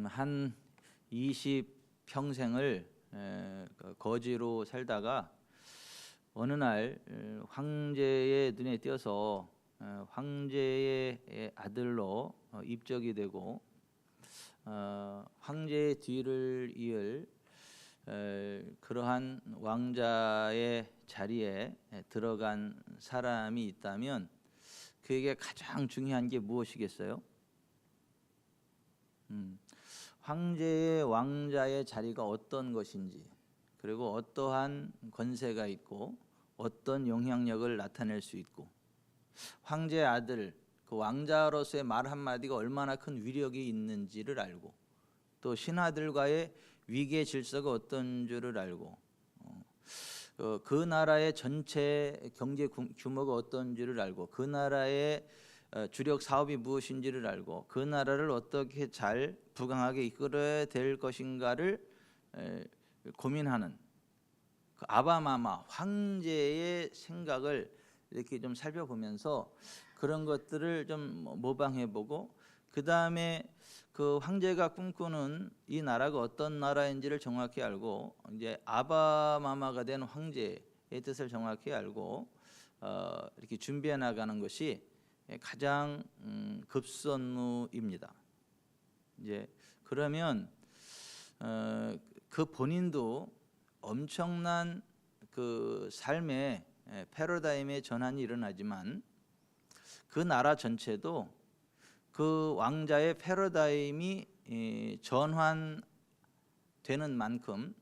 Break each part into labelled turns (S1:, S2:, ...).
S1: 한 20평생을 거지로 살다가 어느 날 황제의 눈에 띄어서 황제의 아들로 입적이 되고 황제의 뒤를 이을 그러한 왕자의 자리에 들어간 사람이 있다면 그에게 가장 중요한 게 무엇이겠어요? 황제의 왕자의 자리가 어떤 것인지, 그리고 어떠한 권세가 있고 어떤 영향력을 나타낼 수 있고, 황제의 아들, 그 왕자로서의 말 한마디가 얼마나 큰 위력이 있는지를 알고, 또 신하들과의 위계 질서가 어떤 줄을 알고, 그 나라의 전체 경제 규모가 어떤 줄을 알고, 그 나라의 주력 사업이 무엇인지를 알고, 그 나라를 어떻게 잘 부강하게 이끌어야 될 것인가를 고민하는 그 아바마마 황제의 생각을 이렇게 좀 살펴보면서 그런 것들을 좀 모방해보고, 그 다음에 그 황제가 꿈꾸는 이 나라가 어떤 나라인지를 정확히 알고, 이제 아바마마가 된 황제의 뜻을 정확히 알고 이렇게 준비해 나가는 것이 가장 급선무입니다. 이제 그러면 그 본인도 엄청난 그 삶의 패러다임의 전환이 일어나지만, 그 나라 전체도 그 왕자의 패러다임이 전환되는 만큼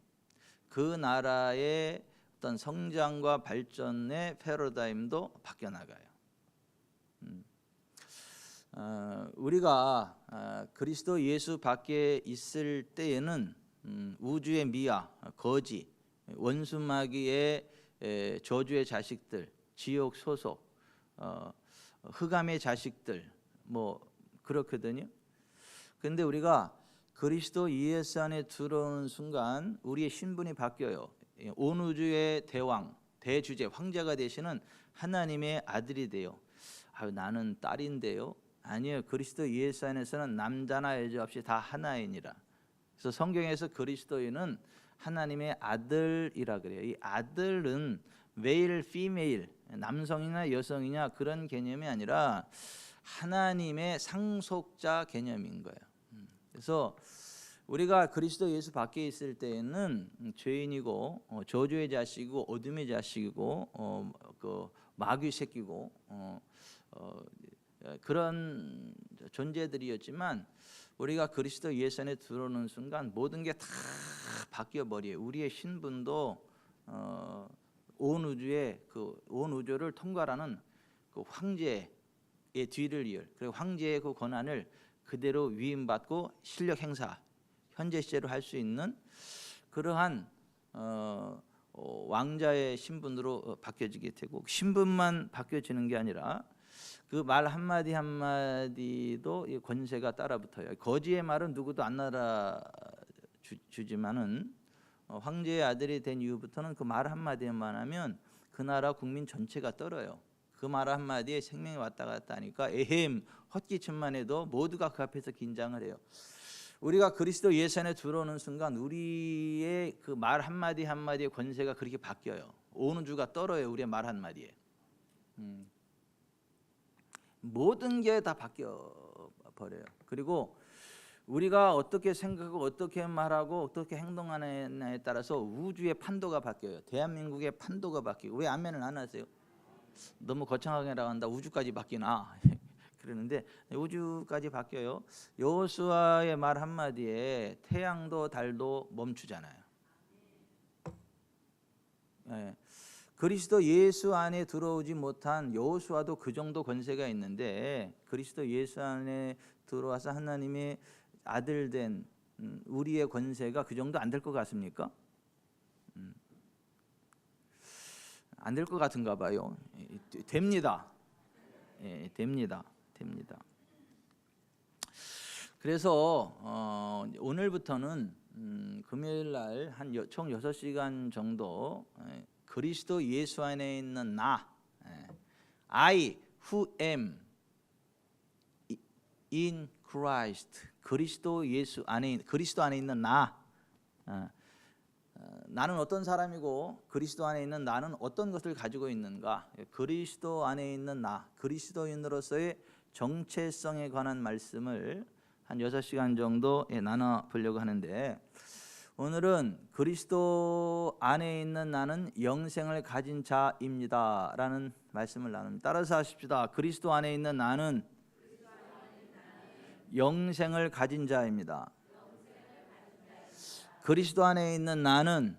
S1: 그 나라의 어떤 성장과 발전의 패러다임도 바뀌어 나가요. 우리가 그리스도 예수 밖에 있을 때에는 우주의 미아, 거지, 원수 마귀의 저주의 자식들, 지옥 소속, 흑암의 자식들, 뭐 그렇거든요. 그런데 우리가 그리스도 예수 안에 들어오는 순간 우리의 신분이 바뀌어요. 온 우주의 대왕, 대주제, 황제가 되시는 하나님의 아들이 돼요. 나는 딸인데요. 아니요, 그리스도 예수 안에서는 남자나 여자 없이 다 하나이니라. 그래서 성경에서 그리스도인은 하나님의 아들이라 그래요. 이 아들은 메일, 피메일, 남성이나 여성이냐 그런 개념이 아니라 하나님의 상속자 개념인 거예요. 그래서 우리가 그리스도 예수 밖에 있을 때에는 죄인이고 저주의 자식이고 어둠의 자식이고 그 마귀 새끼고 그런 존재들이었지만, 우리가 그리스도 예수 안에 들어오는 순간 모든 게 다 바뀌어 버려요. 우리의 신분도 온 우주를 통과하는 그 황제의 뒤를 이을, 그리고 황제의 그 권한을 그대로 위임받고 실력 행사, 현재 시제로 할 수 있는 그러한 왕자의 신분으로 바뀌어지게 되고, 신분만 바뀌어지는 게 아니라 그 말 한마디 한마디도 이 권세가 따라붙어요. 거지의 말은 누구도 안 알아주지만은 황제의 아들이 된 이후부터는 그 말 한마디만 하면 그 나라 국민 전체가 떨어요. 그 말 한마디에 생명이 왔다 갔다 하니까 에헴 헛기침만 해도 모두가 그 앞에서 긴장을 해요. 우리가 그리스도 예수 안에 들어오는 순간 우리의 그 말 한마디 한마디의 권세가 그렇게 바뀌어요. 온 우주가 떨어요. 우리의 말 한마디에. 모든 게 다 바뀌어 버려요. 그리고 우리가 어떻게 생각하고 어떻게 말하고 어떻게 행동하느냐에 따라서 우주의 판도가 바뀌어요. 대한민국의 판도가 바뀌고. 왜 아멘을 안 하세요? 너무 거창하게 나간다. 우주까지 바뀌나? 그러는데 우주까지 바뀌어요. 여호수아의 말 한마디에 태양도 달도 멈추잖아요. 네. 그리스도 예수 안에 들어오지 못한 여호수아도 그 정도 권세가 있는데, 그리스도 예수 안에 들어와서 하나님의 아들 된 우리의 권세가 그 정도 안 될 것 같습니까? 안 될 것 같은가 봐요. 됩니다. 됩니다. 그래서 오늘부터는 금요일 날 한 총 6시간 정도 그리스도 예수 안에 있는 나, I who am in Christ, 그리스도 안에 있는 나. 나는 어떤 사람이고 그리스도 안에 있는 나는 어떤 것을 가지고 있는가? 그리스도 안에 있는 나, 그리스도인으로서의 정체성에 관한 말씀을 한 6시간 정도 나눠 보려고 하는데, 오늘은 그리스도 안에 있는 나는 영생을 가진 자입니다 라는 말씀을 나눕니다. 따라서 하십시다. 그리스도 안에 있는 나는 영생을 가진 자입니다. 그리스도 안에 있는 나는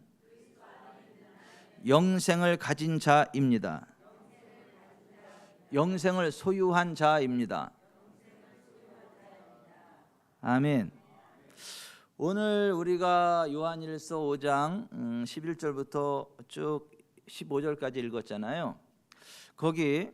S1: 영생을 가진 자입니다. 영생을 소유한 자입니다. 아멘. 오늘 우리가 요한일서 5장 11절부터 쭉 15절까지 읽었잖아요. 거기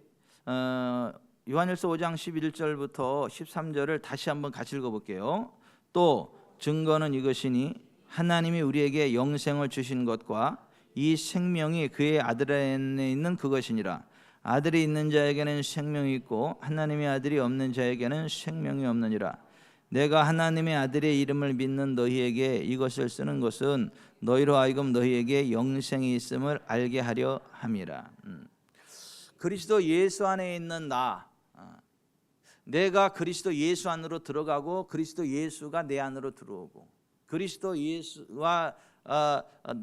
S1: 요한일서 5장 11절부터 13절을 다시 한번 같이 읽어볼게요. 또 증거는 이것이니 하나님이 우리에게 영생을 주신 것과 이 생명이 그의 아들 안에 있는 그것이니라. 아들이 있는 자에게는 생명이 있고 하나님의 아들이 없는 자에게는 생명이 없느니라. 내가 하나님의 아들의 이름을 믿는 너희에게 이것을 쓰는 것은 너희로 하여금 너희에게 영생이 있음을 알게 하려 함이라. 그리스도 예수 안에 있는 나, 내가 그리스도 예수 안으로 들어가고 그리스도 예수가 내 안으로 들어오고, 그리스도 예수와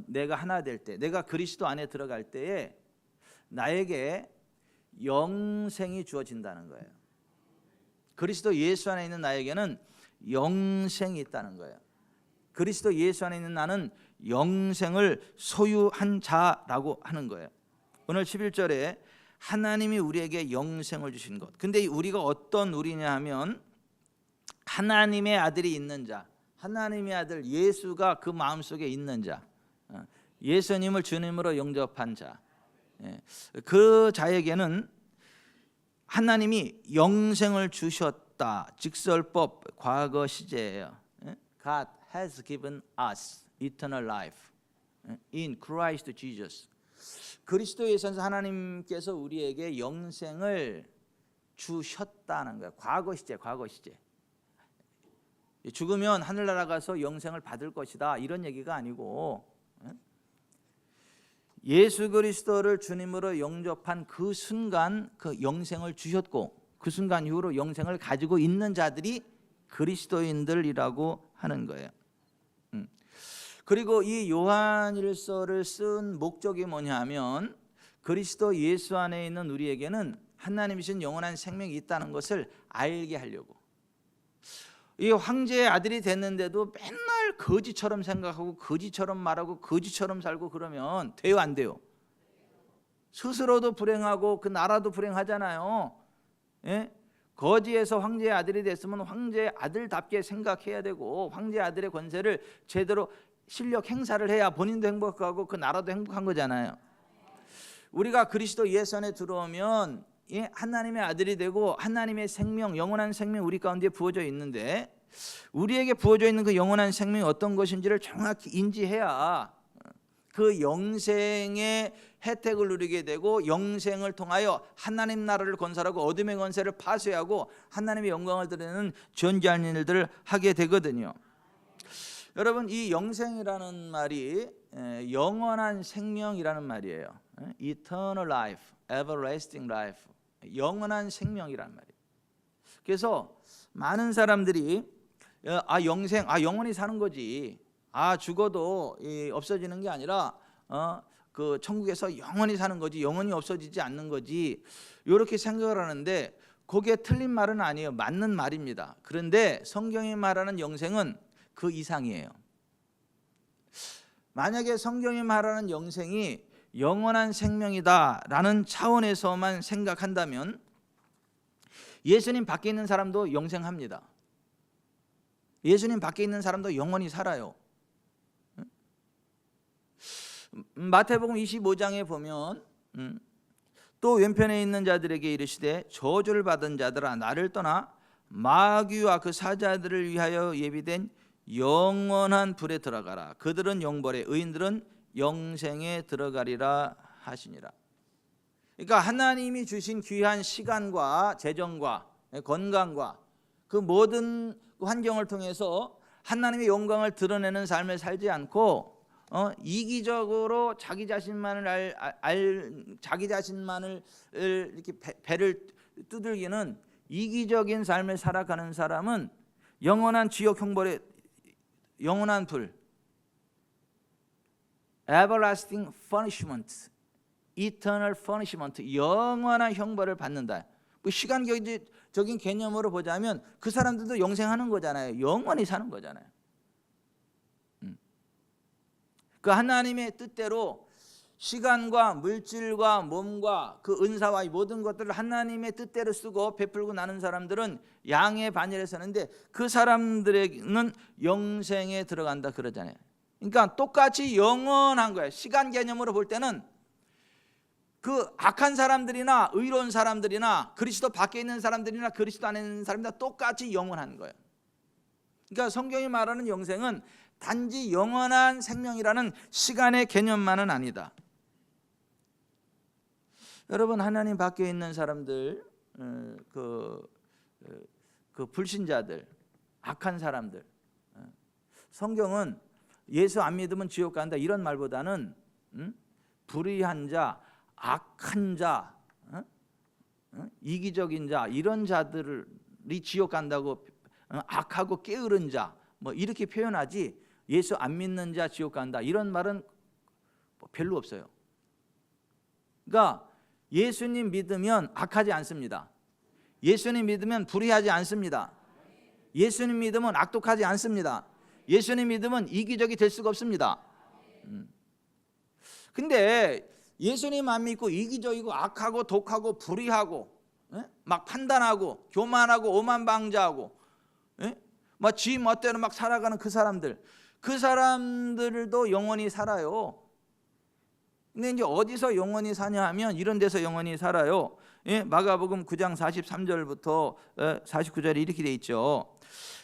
S1: 내가 하나 될 때, 내가 그리스도 안에 들어갈 때에 나에게 영생이 주어진다는 거예요. 그리스도 예수 안에 있는 나에게는 영생이 있다는 거예요. 그리스도 예수 안에 있는 나는 영생을 소유한 자라고 하는 거예요. 오늘 11절에 하나님이 우리에게 영생을 주신 것. 근데 우리가 어떤 우리냐 하면 하나님의 아들이 있는 자, 하나님의 아들 예수가 그 마음속에 있는 자, 예수님을 주님으로 영접한 자, 그 자에게는 하나님이 영생을 주셨다. 직설법 과거 시제예요. God has given us eternal life in Christ Jesus. 그리스도에서 하나님께서 우리에게 영생을 주셨다는 거예요. 과거 시제, 과거 시제. 죽으면 하늘나라 가서 영생을 받을 것이다 이런 얘기가 아니고, 예수 그리스도를 주님으로 영접한 그 순간 그 영생을 주셨고, 그 순간 이후로 영생을 가지고 있는 자들이 그리스도인들이라고 하는 거예요. 그리고 이 요한일서를 쓴 목적이 뭐냐면 그리스도 예수 안에 있는 우리에게는 하나님이신 영원한 생명이 있다는 것을 알게 하려고. 이 황제의 아들이 됐는데도 맨날 거지처럼 생각하고 거지처럼 말하고 거지처럼 살고 그러면 돼요, 안 돼요? 스스로도 불행하고 그 나라도 불행하잖아요. 예? 거지에서 황제의 아들이 됐으면 황제의 아들답게 생각해야 되고 황제의 아들의 권세를 제대로 실력 행사를 해야 본인도 행복하고 그 나라도 행복한 거잖아요. 우리가 그리스도 예수 안에 들어오면 하나님의 아들이 되고 하나님의 생명, 영원한 생명 우리 가운데 부어져 있는데, 우리에게 부어져 있는 그 영원한 생명이 어떤 것인지를 정확히 인지해야 그 영생의 혜택을 누리게 되고, 영생을 통하여 하나님 나라를 건설하고 어둠의 권세를 파쇄하고 하나님의 영광을 드리는 존귀한 일들을 하게 되거든요. 여러분, 이 영생이라는 말이 영원한 생명이라는 말이에요. Eternal life, everlasting life, 영원한 생명이란 말이에요. 그래서 많은 사람들이 영생, 영원히 사는 거지, 죽어도 없어지는 게 아니라 그 천국에서 영원히 사는 거지, 영원히 없어지지 않는 거지, 이렇게 생각을 하는데 그게 틀린 말은 아니에요. 맞는 말입니다. 그런데 성경이 말하는 영생은 그 이상이에요. 만약에 성경이 말하는 영생이 영원한 생명이다라는 차원에서만 생각한다면 예수님 밖에 있는 사람도 영생합니다. 예수님 밖에 있는 사람도 영원히 살아요. 마태복음 25장에 보면 또 왼편에 있는 자들에게 이르시되 저주를 받은 자들아 나를 떠나 마귀와 그 사자들을 위하여 예비된 영원한 불에 들어가라. 그들은 영벌에, 의인들은 영생에 들어가리라 하시니라. 그러니까 하나님이 주신 귀한 시간과 재정과 건강과 그 모든 환경을 통해서 하나님의 영광을 드러내는 삶을 살지 않고 이기적으로 자기 자신만을 자기 자신만을 이렇게 배를 두들기는 이기적인 삶을 살아가는 사람은 영원한 지옥 형벌의 영원한 불, everlasting punishment, eternal punishment, 영원한 형벌을 받는다. 뭐 시간적인 개념으로 보자면 그 사람들도 영생하는 거잖아요. 영원히 사는 거잖아요. 그 하나님의 뜻대로 시간과 물질과 몸과 그 은사와 이 모든 것들을 하나님의 뜻대로 쓰고 베풀고 나는 사람들은 양의 반열에 서는데 그 사람들에게는 영생에 들어간다 그러잖아요. 그러니까 똑같이 영원한 거예요. 시간 개념으로 볼 때는 그 악한 사람들이나 의로운 사람들이나 그리스도 밖에 있는 사람들이나 그리스도 안에 있는 사람들 다 똑같이 영원한 거예요. 그러니까 성경이 말하는 영생은 단지 영원한 생명이라는 시간의 개념만은 아니다. 여러분, 하나님 밖에 있는 사람들, 그 불신자들, 악한 사람들, 성경은 예수 안 믿으면 지옥 간다 이런 말보다는 불의한 자, 악한 자, 이기적인 자, 이런 자들이 지옥 간다고, 악하고 게으른 자 뭐 이렇게 표현하지, 예수 안 믿는 자 지옥 간다 이런 말은 별로 없어요. 그러니까 예수님 믿으면 악하지 않습니다. 예수님 믿으면 불의하지 않습니다. 예수님 믿으면 악독하지 않습니다. 예수님 믿으면 이기적이 될 수가 없습니다. 근데 예수님 안 믿고 이기적이고 악하고 독하고 불의하고 막 판단하고 교만하고 오만방자하고 막 지 멋대로 막 살아가는 그 사람들도 영원히 살아요. 근데 이제 어디서 영원히 사냐 하면 이런 데서 영원히 살아요. 마가복음 9장 43절부터 49절에 이렇게 돼 있죠.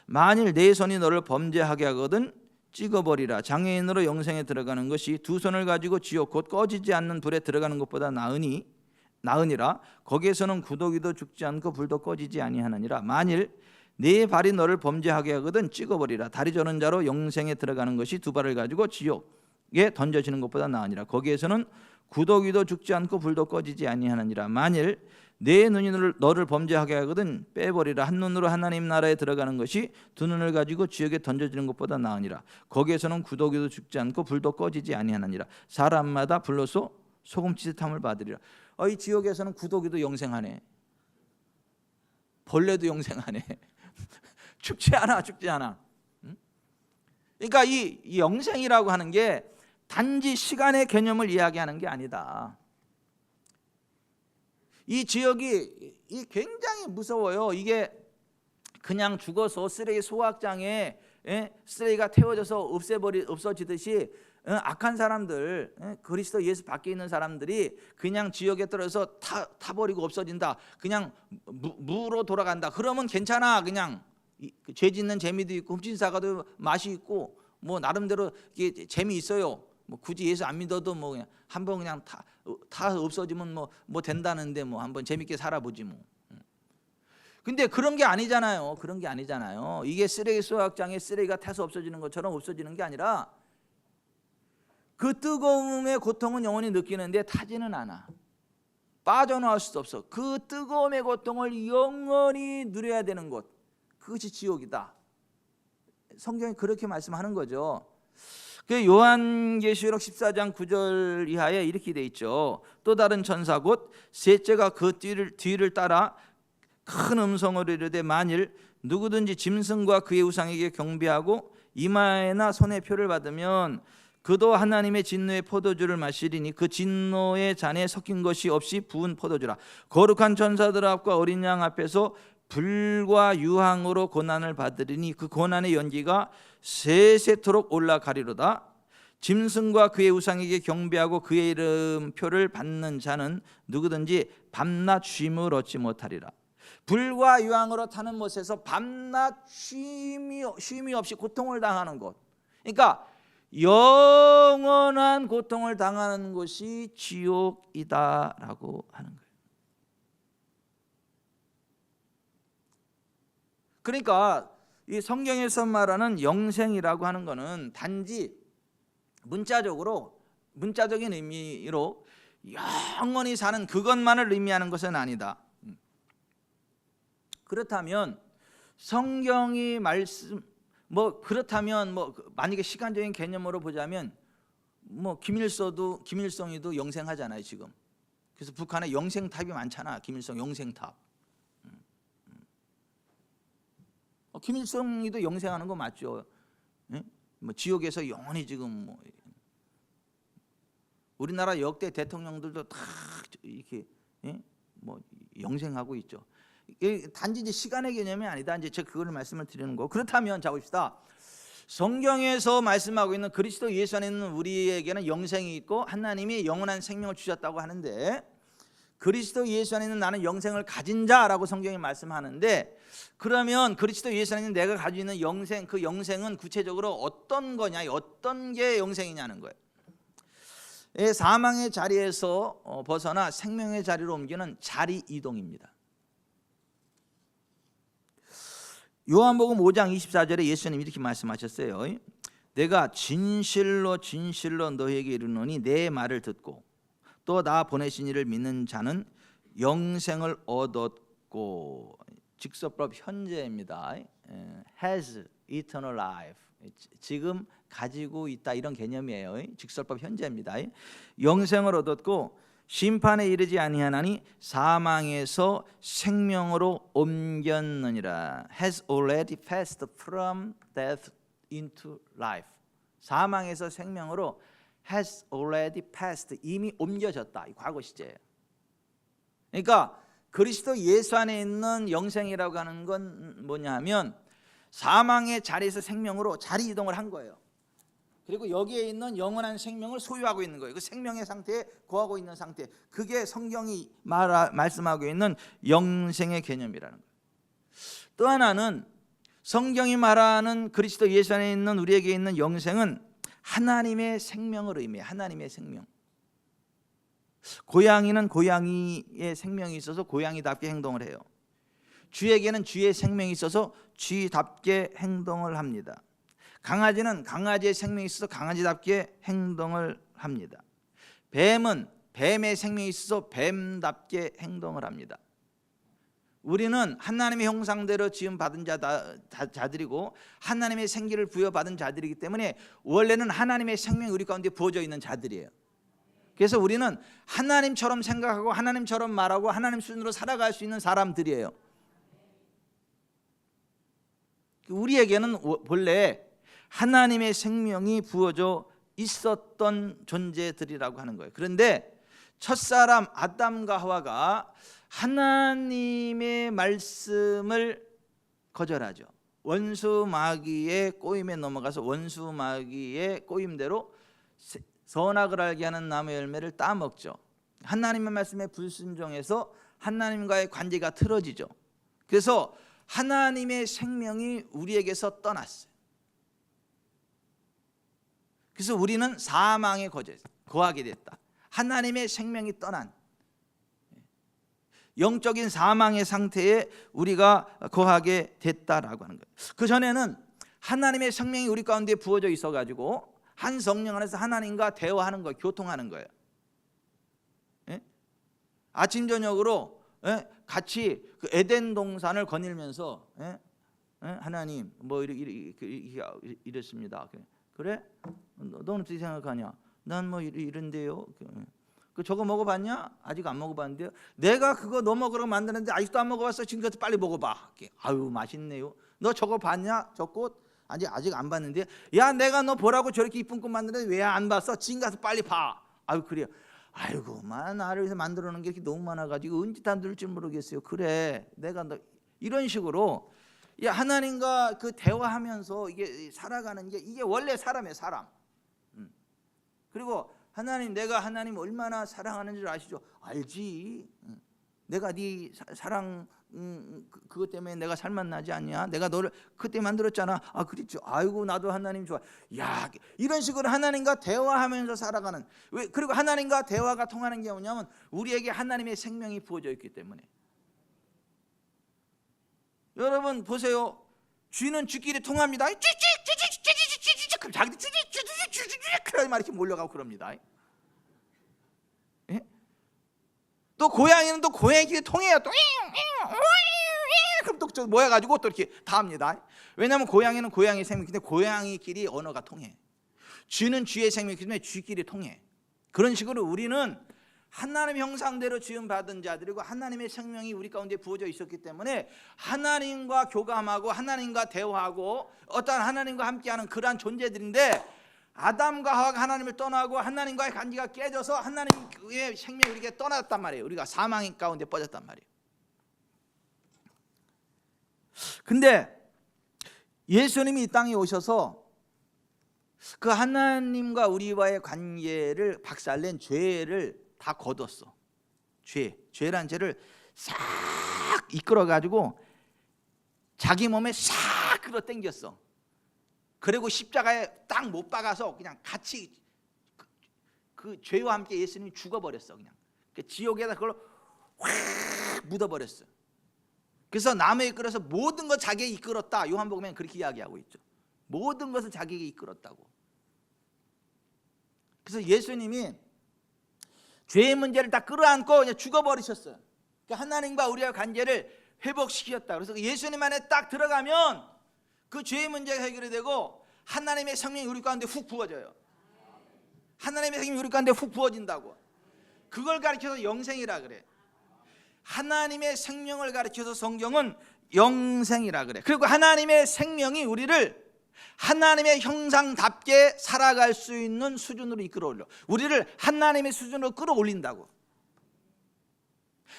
S1: 만일 내 손이 너를 범죄하게 하거든 찍어버리라. 장애인으로 영생에 들어가는 것이 두 손을 가지고 지옥 곧 꺼지지 않는 불에 들어가는 것보다 나으니라. 거기에서는 구더기도 죽지 않고 불도 꺼지지 아니하느니라. 만일 네 발이 너를 범죄하게 하거든 찍어버리라. 다리 저는 자로 영생에 들어가는 것이 두 발을 가지고 지옥에 던져지는 것보다 나으니라. 거기에서는 구더기도 죽지 않고 불도 꺼지지 아니하느니라. 만일 네 눈이 너를 범죄하게 하거든 빼버리라. 한 눈으로 하나님 나라에 들어가는 것이 두 눈을 가지고 지옥에 던져지는 것보다 나으니라. 거기에서는 구더기도 죽지 않고 불도 꺼지지 아니하느니라. 사람마다 불로소 소금 찌듯함을 받으리라. 이 지옥에서는 구더기도 영생하네, 벌레도 영생하네. 죽지 않아. 그러니까 이 영생이라고 하는 게 단지 시간의 개념을 이야기하는 게 아니다. 이 지역이 굉장히 무서워요. 이게 그냥 죽어서 쓰레기 소각장에 쓰레기가 태워져서 없어지듯이 악한 사람들, 그리스도 예수 밖에 있는 사람들이 그냥 지역에 떨어져서 타버리고 없어진다, 그냥 무로 돌아간다, 그러면 괜찮아. 그냥 죄 짓는 재미도 있고 흠진사가도 맛이 있고 뭐 나름대로 이게 재미 있어요. 뭐 굳이 예수 안 믿어도 뭐 그냥 한번 그냥 다 없어지면 뭐 된다는데 뭐 한번 재밌게 살아보지 뭐. 근데 그런 게 아니잖아요. 이게 쓰레기 소각장에 쓰레기가 타서 없어지는 것처럼 없어지는 게 아니라 그 뜨거움의 고통은 영원히 느끼는데 타지는 않아. 빠져나올 수 없어. 그 뜨거움의 고통을 영원히 누려야 되는 곳, 그것이 지옥이다. 성경이 그렇게 말씀하는 거죠. 그 요한계시록 14장 9절 이하에 이렇게 돼 있죠. 또 다른 천사 곧 셋째가 그 뒤를 따라 큰 음성으로 이르되 만일 누구든지 짐승과 그의 우상에게 경배하고 이마에나 손에 표를 받으면 그도 하나님의 진노의 포도주를 마시리니 그 진노의 잔에 섞인 것이 없이 부은 포도주라. 거룩한 천사들 앞과 어린 양 앞에서 불과 유황으로 고난을 받으리니 그 고난의 연기가 세세토록 올라가리로다. 짐승과 그의 우상에게 경배하고 그의 이름표를 받는 자는 누구든지 밤낮 쉼을 얻지 못하리라. 불과 유황으로 타는 못에서 밤낮 쉼이 없이 고통을 당하는 곳, 그러니까 영원한 고통을 당하는 곳이 지옥이다라고 하는 거예요. 그러니까 이 성경에서 말하는 영생이라고 하는 것은 단지 문자적인 의미로 영원히 사는 그것만을 의미하는 것은 아니다. 그렇다면 성경이 그렇다면 만약에 시간적인 개념으로 보자면 김일성이도 영생하잖아요 지금. 그래서 북한에 영생탑이 많잖아. 김일성 영생탑. 김일성이도 영생하는 거 맞죠? 예? 지옥에서 영원히 지금 우리나라 역대 대통령들도 다 이렇게 영생하고 있죠. 단지 이제 시간의 개념이 아니다. 이제 제가 그걸 말씀을 드리는 거. 그렇다면 자 봅시다. 성경에서 말씀하고 있는 그리스도 예수 안에 있는 우리에게는 영생이 있고 하나님이 영원한 생명을 주셨다고 하는데, 그리스도 예수 안에 있는 나는 영생을 가진 자라고 성경이 말씀하는데, 그러면 그리스도 예수 안에 있는 내가 가지고 있는 영생, 그 영생은 구체적으로 어떤 거냐, 어떤 게 영생이냐는 거예요. 사망의 자리에서 벗어나 생명의 자리로 옮기는 자리 이동입니다. 요한복음 5장 24절에 예수님이 이렇게 말씀하셨어요. 내가 진실로 진실로 너희에게 이르노니 내 말을 듣고 또 나 보내신 이를 믿는 자는 영생을 얻었고, 직설법 현재입니다. has eternal life, 지금 가지고 있다, 이런 개념이에요. 직설법 현재입니다. 영생을 얻었고 심판에 이르지 아니하나니 사망에서 생명으로 옮겼느니라. has already passed from death into life. 사망에서 생명으로 has already passed, 이미 옮겨졌다. 이 과거 시제예요. 그러니까 그리스도 예수 안에 있는 영생이라고 하는 건 뭐냐 하면 사망의 자리에서 생명으로 자리 이동을 한 거예요. 그리고 여기에 있는 영원한 생명을 소유하고 있는 거예요. 그 생명의 상태에 거하고 있는 상태, 그게 성경이 말씀하고 있는 영생의 개념이라는 거예요. 또 하나는 성경이 말하는 그리스도 예수 안에 있는 우리에게 있는 영생은 하나님의 생명을 의미해요. 하나님의 생명. 고양이는 고양이의 생명이 있어서 고양이답게 행동을 해요. 쥐에게는 쥐의 생명이 있어서 쥐답게 행동을 합니다. 강아지는 강아지의 생명이 있어서 강아지답게 행동을 합니다. 뱀은 뱀의 생명이 있어서 뱀답게 행동을 합니다. 우리는 하나님의 형상대로 지음 받은 자들이고 하나님의 생기를 부여받은 자들이기 때문에 원래는 하나님의 생명이 우리 가운데 부어져 있는 자들이에요. 그래서 우리는 하나님처럼 생각하고 하나님처럼 말하고 하나님 수준으로 살아갈 수 있는 사람들이에요. 우리에게는 원래 하나님의 생명이 부어져 있었던 존재들이라고 하는 거예요. 그런데 첫사람 아담과 하와가 하나님의 말씀을 거절하죠. 원수 마귀의 꼬임에 넘어가서 원수 마귀의 꼬임대로 선악을 알게 하는 나무의 열매를 따먹죠. 하나님의 말씀에 불순종해서 하나님과의 관계가 틀어지죠. 그래서 하나님의 생명이 우리에게서 떠났어요. 그래서 우리는 사망에 거하게 됐다. 하나님의 생명이 떠난 영적인 사망의 상태에 우리가 거하게 됐다라고 하는 거예요. 그 전에는 하나님의 생명이 우리 가운데 부어져 있어가지고 한 성령 안에서 하나님과 대화하는 거예요. 교통하는 거예요. 아침 저녁으로 같이 그 에덴 동산을 거닐면서 하나님 뭐 이랬습니다. 그래? 너는 어떻게 생각하냐? 난 뭐 이런데요. 그 저거 먹어봤냐? 아직 안 먹어봤는데요. 내가 그거 너 먹으라고 만드는데 아직도 안 먹어봤어. 지금까지 빨리 먹어봐. 아유 맛있네요. 너 저거 봤냐? 저 꽃? 아직 안 봤는데. 야 내가 너 보라고 저렇게 이쁜 꽃 만드는데 왜 안 봤어? 지금 가서 빨리 봐. 아유 그래요. 아이고 나를 위해서 만들어 놓은 게 이렇게 너무 많아가지고 언제 다 누릴 줄 모르겠어요. 그래 내가 너 이런 식으로 하나님과 그 대화하면서 이게 살아가는 게 이게 원래 사람이에요. 사람. 그리고 하나님 내가 하나님 얼마나 사랑하는 줄 아시죠? 알지. 내가 네 사랑 그것 때문에 내가 살맛나지 않냐? 내가 너를 그때 만들었잖아. 아 그랬죠. 아이고 나도 하나님 좋아. 야 이런 식으로 하나님과 대화하면서 살아가는. 그리고 하나님과 대화가 통하는 게 뭐냐면 우리에게 하나님의 생명이 부어져 있기 때문에. 여러분 보세요. 쥐는 쥐끼리 통합니다. 그럼 자기들 그런 말 이렇게 몰려가고 그럽니다. 예? 또 고양이는 또 고양이끼리 통해요. 또 그럼 또 모여가지고 또 이렇게 다 합니다. 왜냐하면 고양이는 고양이 생명인데 고양이끼리 언어가 통해. 쥐는 쥐의 생명이기 때문에 쥐끼리 통해. 그런 식으로 우리는 하나님 형상대로 지음받은 자들이고 하나님의 생명이 우리 가운데 부어져 있었기 때문에 하나님과 교감하고 하나님과 대화하고 어떠한 하나님과 함께하는 그러한 존재들인데, 아담과 하와가 하나님을 떠나고 하나님과의 관계가 깨져서 하나님의 생명이 우리에게 떠났단 말이에요. 우리가 사망 가운데 빠졌단 말이에요. 근데 예수님이 이 땅에 오셔서 그 하나님과 우리와의 관계를 박살낸 죄를 다 거뒀어. 죄란 죄를 싹 이끌어가지고 자기 몸에 싹 끌어당겼어. 그리고 십자가에 딱 못 박아서 그냥 같이 그 죄와 함께 예수님이 죽어버렸어. 그냥 지옥에다 그걸 확 묻어버렸어. 그래서 남에 이끌어서 모든 것 자기에 이끌었다. 요한복음에는 그렇게 이야기하고 있죠. 모든 것을 자기에게 이끌었다고. 그래서 예수님이 죄의 문제를 다 끌어안고 그냥 죽어버리셨어요. 그러니까 하나님과 우리의 관계를 회복시켰다. 그래서 예수님 안에 딱 들어가면 그 죄의 문제가 해결이 되고 하나님의 생명이 우리 가운데 훅 부어져요. 하나님의 생명이 우리 가운데 훅 부어진다고. 그걸 가르쳐서 영생이라 그래. 하나님의 생명을 가르쳐서 성경은 영생이라 그래. 그리고 하나님의 생명이 우리를 하나님의 형상답게 살아갈 수 있는 수준으로 이끌어올려. 우리를 하나님의 수준으로 끌어올린다고.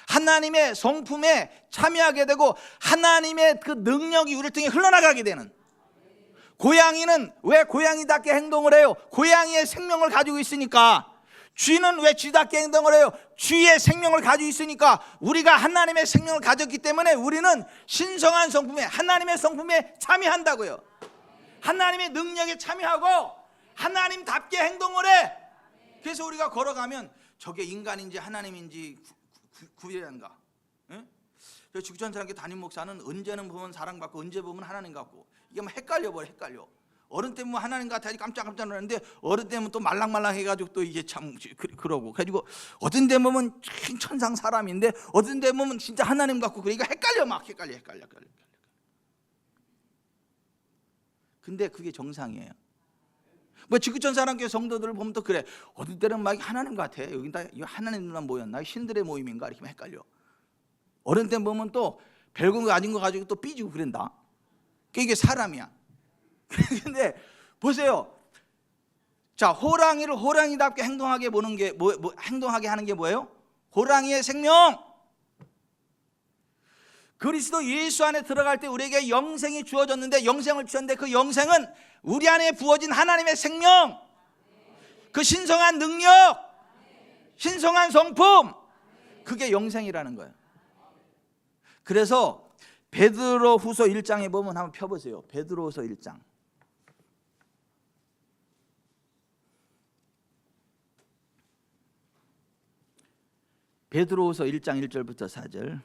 S1: 하나님의 성품에 참여하게 되고 하나님의 그 능력이 우리를 통해 흘러나가게 되는. 고양이는 왜 고양이답게 행동을 해요? 고양이의 생명을 가지고 있으니까. 쥐는 왜 쥐답게 행동을 해요? 쥐의 생명을 가지고 있으니까. 우리가 하나님의 생명을 가졌기 때문에 우리는 신성한 성품에, 하나님의 성품에 참여한다고요. 하나님의 능력에 참여하고 하나님답게 행동을 해. 그래서 우리가 걸어가면 저게 인간인지 하나님인지 구별한가? 저 직전사람께 담임 목사는 언제는 보면 사랑받고 언제 보면 하나님 같고, 이게 막 헷갈려. 어른 때문에 하나님 같아야지 깜짝깜짝 놀랐는데 어른 때문에 또 말랑말랑 해가지고 또 이게 참 그러고 그래가지고 어떤 데 보면 천상 사람인데 어떤 데 보면 진짜 하나님 같고, 그러니까 헷갈려. 근데 그게 정상이에요. 뭐 지구촌 사람교회 성도들을 보면 또 그래. 어떤 때는 막 하나님 같아. 여기 다 하나님만 모였나? 신들의 모임인가? 이렇게 헷갈려. 어른 때 보면 또 별거 아닌 거 가지고 또 삐지고 그런다. 이게 사람이야. 근데 보세요. 자, 호랑이를 호랑이답게 행동하게 보는 게 행동하게 하는 게 뭐예요? 호랑이의 생명. 그리스도 예수 안에 들어갈 때 우리에게 영생이 주어졌는데, 영생을 주셨는데 그 영생은 우리 안에 부어진 하나님의 생명, 그 신성한 능력, 신성한 성품, 그게 영생이라는 거예요. 그래서 베드로후서 1장에 보면 한번 펴보세요. 베드로후서 1장. 베드로후서 1장 1절부터 4절.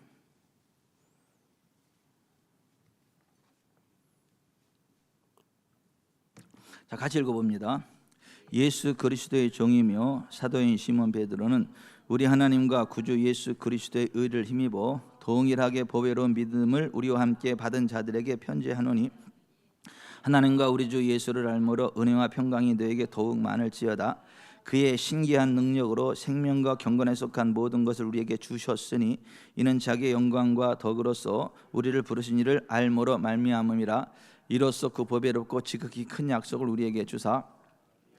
S1: 자, 같이 읽어봅니다. 예수 그리스도의 종이며 사도인 시몬 베드로는 우리 하나님과 구주 예수 그리스도의 의를 힘입어 동일하게 보배로운 믿음을 우리와 함께 받은 자들에게 편지하노니, 하나님과 우리 주 예수를 알므로 은혜와 평강이 너에게 더욱 많을지어다. 그의 신기한 능력으로 생명과 경건에 속한 모든 것을 우리에게 주셨으니 이는 자기의 영광과 덕으로서 우리를 부르신 이를 알므로 말미암음이라. 이로써 그 보배롭고 지극히 큰 약속을 우리에게 주사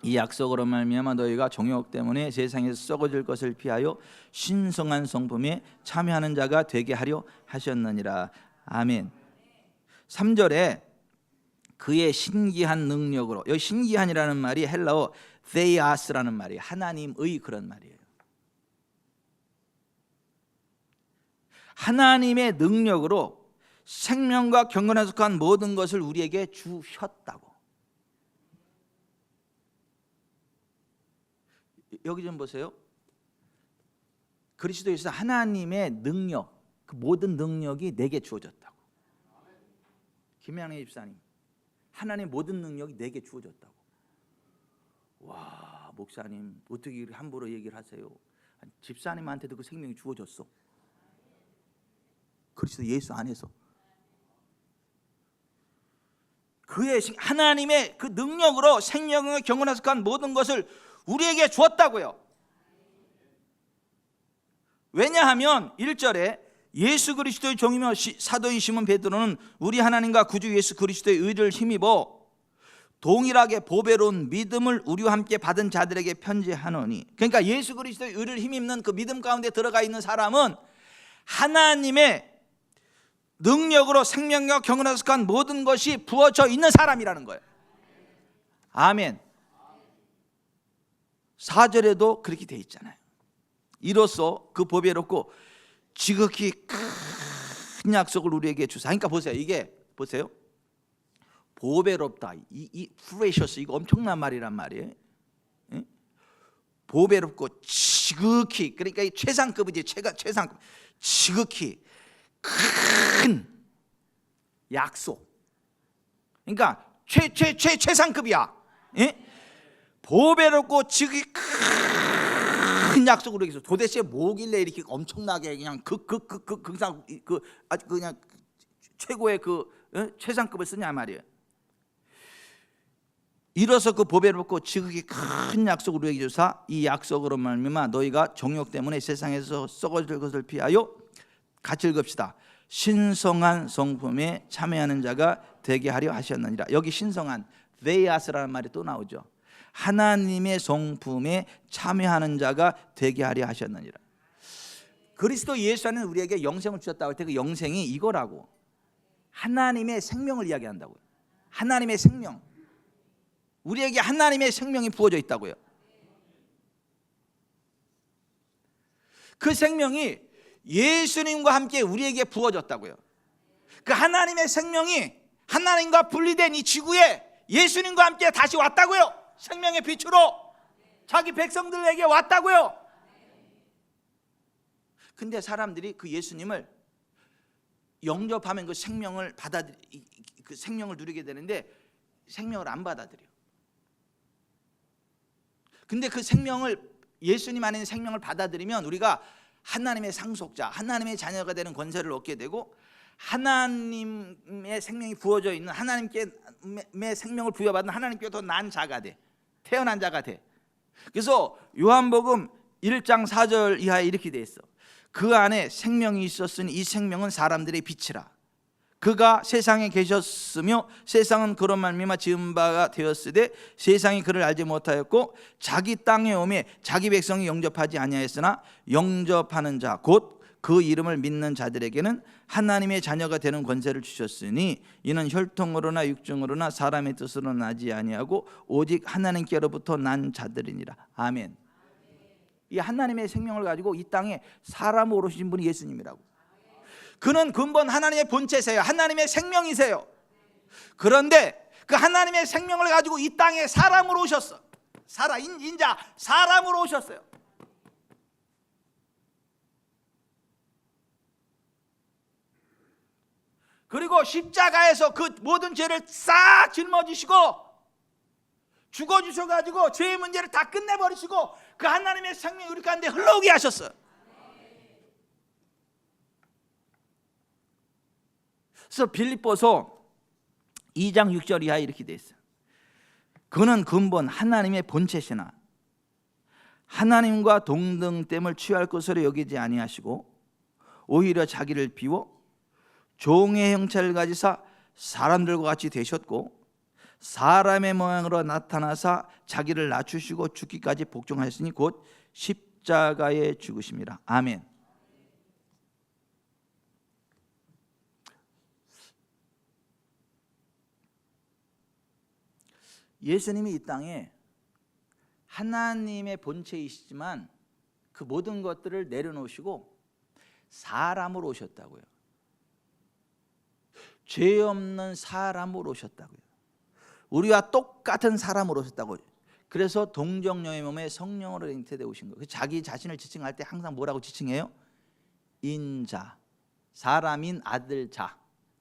S1: 이 약속으로 말미암아 너희가 정욕 때문에 세상에서 썩어질 것을 피하여 신성한 성품에 참여하는 자가 되게 하려 하셨느니라. 아멘. 3절에 그의 신기한 능력으로, 여기 신기한이라는 말이 헬라어 theas라는 말이에요. 하나님의 그런 말이에요. 하나님의 능력으로 생명과 경건에 속한 모든 것을 우리에게 주셨다고. 여기 좀 보세요. 그리스도에서 하나님의 능력, 그 모든 능력이 내게 주어졌다고. 김양래 집사님, 하나님의 모든 능력이 내게 주어졌다고. 와, 목사님 어떻게 이렇게 함부로 얘기를 하세요? 집사님한테도 그 생명이 주어졌어. 그리스도 예수 안에서. 그의 하나님의 그 능력으로 생명을 경건하숙한 모든 것을 우리에게 주었다고요. 왜냐하면 1절에 예수 그리스도의 종이며 사도인 시몬 베드로는 우리 하나님과 구주 예수 그리스도의 의를 힘입어 동일하게 보배로운 믿음을 우리와 함께 받은 자들에게 편지하노니. 그러니까 예수 그리스도의 의를 힘입는 그 믿음 가운데 들어가 있는 사람은 하나님의 능력으로 생명과 경건하숙한 모든 것이 부어져 있는 사람이라는 거예요. 아멘. 4절에도 그렇게 돼 있잖아요. 이로써 그 보배롭고 지극히 큰 약속을 우리에게 주사. 그러니까 보세요. 이게 보세요. 보배롭다. 이 precious, 이거 엄청난 말이란 말이에요. 예? 보배롭고 지극히, 그러니까 이 최상급이지. 최상급. 지극히 큰 약속. 그러니까 최상급이야. 예? 보배롭고 지극히 큰 약속으로 해서 도대체 뭐길래 이렇게 엄청나게 그냥 극상 아주 그냥 최고의 최상급을 쓰냐 말이에요. 이로써 그 보배롭고 지극히 큰 약속을 우리에게 주사 이 약속으로 말미암아 너희가 정욕 때문에 세상에서 썩어질 것을 피하여 같이 읽읍시다. 신성한 성품에 참여하는 자가 되게 하려 하셨느니라. 여기 신성한 데이아스라는 말이 또 나오죠. 하나님의 성품에 참여하는 자가 되게 하려 하셨느니라. 그리스도 예수 안에 우리에게 영생을 주셨다고 할 때 그 영생이 이거라고. 하나님의 생명을 이야기한다고요. 하나님의 생명. 우리에게 하나님의 생명이 부어져 있다고요. 그 생명이 예수님과 함께 우리에게 부어졌다고요. 그 하나님의 생명이 하나님과 분리된 이 지구에 예수님과 함께 다시 왔다고요. 생명의 빛으로 자기 백성들에게 왔다고요. 근데 사람들이 그 예수님을 영접하면 그 생명을 그 생명을 누리게 되는데 생명을 안 받아들여. 근데 그 생명을, 예수님 안에 있는 생명을 받아들이면 우리가 하나님의 상속자, 하나님의 자녀가 되는 권세를 얻게 되고 하나님의 생명이 부어져 있는, 하나님께 생명을 부여받은 하나님께 더 난 자가 돼. 태어난 자가 돼. 그래서 요한복음 1장 4절 이하에 이렇게 돼 있어. 그 안에 생명이 있었으니 이 생명은 사람들의 빛이라. 그가 세상에 계셨으며 세상은 그로 말미암아 지은 바가 되었으되 세상이 그를 알지 못하였고 자기 땅에 오매 자기 백성이 영접하지 아니하였으나 영접하는 자 곧 그 이름을 믿는 자들에게는 하나님의 자녀가 되는 권세를 주셨으니 이는 혈통으로나 육정으로나 사람의 뜻으로 나지 아니하고 오직 하나님께로부터 난 자들이니라. 아멘. 이 하나님의 생명을 가지고 이 땅에 사람으로 오신 분이 예수님이라고. 그는 근본 하나님의 본체세요. 하나님의 생명이세요. 그런데 그 하나님의 생명을 가지고 이 땅에 사람으로 오셨어. 인자 사람으로 오셨어요. 그리고 십자가에서 그 모든 죄를 싹 짊어지시고 죽어주셔가지고 죄의 문제를 다 끝내버리시고 그 하나님의 생명이 우리 가운데 흘러오게 하셨어요. 그래서 빌립보서 2장 6절 이하에 이렇게 돼 있어요. 그는 근본 하나님의 본체시나 하나님과 동등됨을 취할 것으로 여기지 아니하시고 오히려 자기를 비워 종의 형체를 가지사 사람들과 같이 되셨고 사람의 모양으로 나타나사 자기를 낮추시고 죽기까지 복종하였으니 곧 십자가에 죽으심이라. 아멘. 예수님이 이 땅에 하나님의 본체이시지만 그 모든 것들을 내려놓으시고 사람으로 오셨다고요. 죄 없는 사람으로 오셨다고요. 우리와 똑같은 사람으로 오셨다고요. 그래서 동정녀의 몸에 성령으로 잉태되어 오신 거예요. 자기 자신을 지칭할 때 항상 뭐라고 지칭해요? 인자, 사람인 아들 자,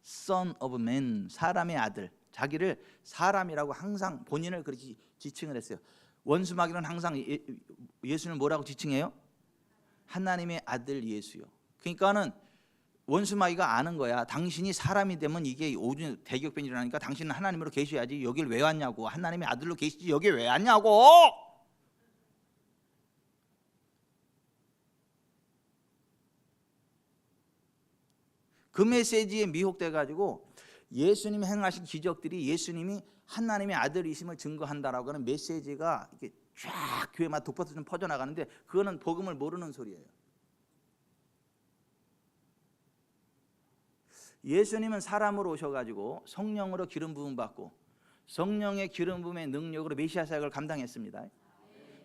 S1: Son of Man, 사람의 아들. 자기를 사람이라고 항상 본인을 그렇게 지칭을 했어요. 원수마귀는 항상 예수님을 뭐라고 지칭해요? 하나님의 아들 예수요. 그러니까는 원수마귀가 아는 거야. 당신이 사람이 되면 이게 오준 대격변이 일어나니까 당신은 하나님으로 계셔야지. 여길 왜 왔냐고. 하나님의 아들로 계시지 여기 왜 왔냐고. 그 메시지에 미혹돼 가지고 예수님이 행하신 기적들이 예수님이 하나님의 아들이심을 증거한다라고 하는 메시지가 이렇게 쫙 교회마다 독버섯처럼 퍼져나가는데 그거는 복음을 모르는 소리예요. 예수님은 사람으로 오셔가지고 성령으로 기름 부음 받고 성령의 기름 부음의 능력으로 메시아 사역을 감당했습니다.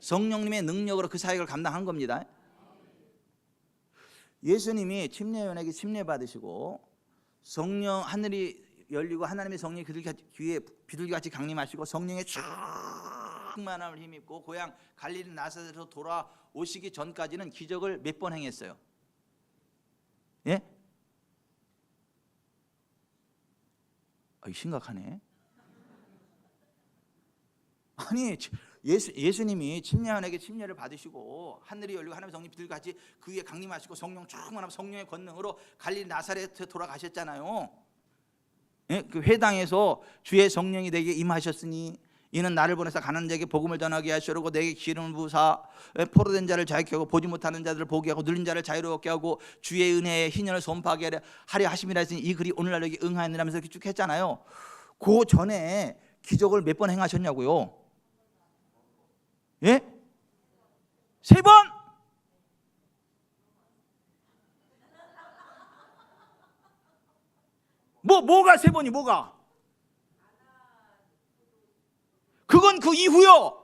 S1: 성령님의 능력으로 그 사역을 감당한 겁니다. 예수님이 침례요한에게 침례 받으시고 성령 하늘이 열리고 하나님의 성령이 그들 귀에 비둘기같이 강림하시고 성령의 충만함을 힘입고 고향 갈릴리 나사렛에서 돌아오시기 전까지는 기적을 몇 번 행했어요? 예? 심각하네. 아니 예수님이 침례요한에게 침례를 받으시고 하늘이 열리고 하나님의 성령이 비둘기같이 그 위에 강림하시고 성령 충만함 성령의 권능으로 갈릴리 나사렛에 돌아가셨잖아요. 예? 그 회당에서 주의 성령이 내게 임하셨으니 이는 나를 보내사 가난한 자에게 복음을 전하게 하시려고 내게 기름을 부으사 포로된 자를 자유케 하고 보지 못하는 자들을 보게 하고 눌린 자를 자유롭게 하고 주의 은혜의 희년을 선포하게 하려 하심이라 했으니 이 글이 오늘날 여기 응하였느라면서 이렇게 쭉 했잖아요. 그 전에 기적을 몇 번 행하셨냐고요? 예? 3번? 뭐가 3번이 뭐가? 그건 그 이후요.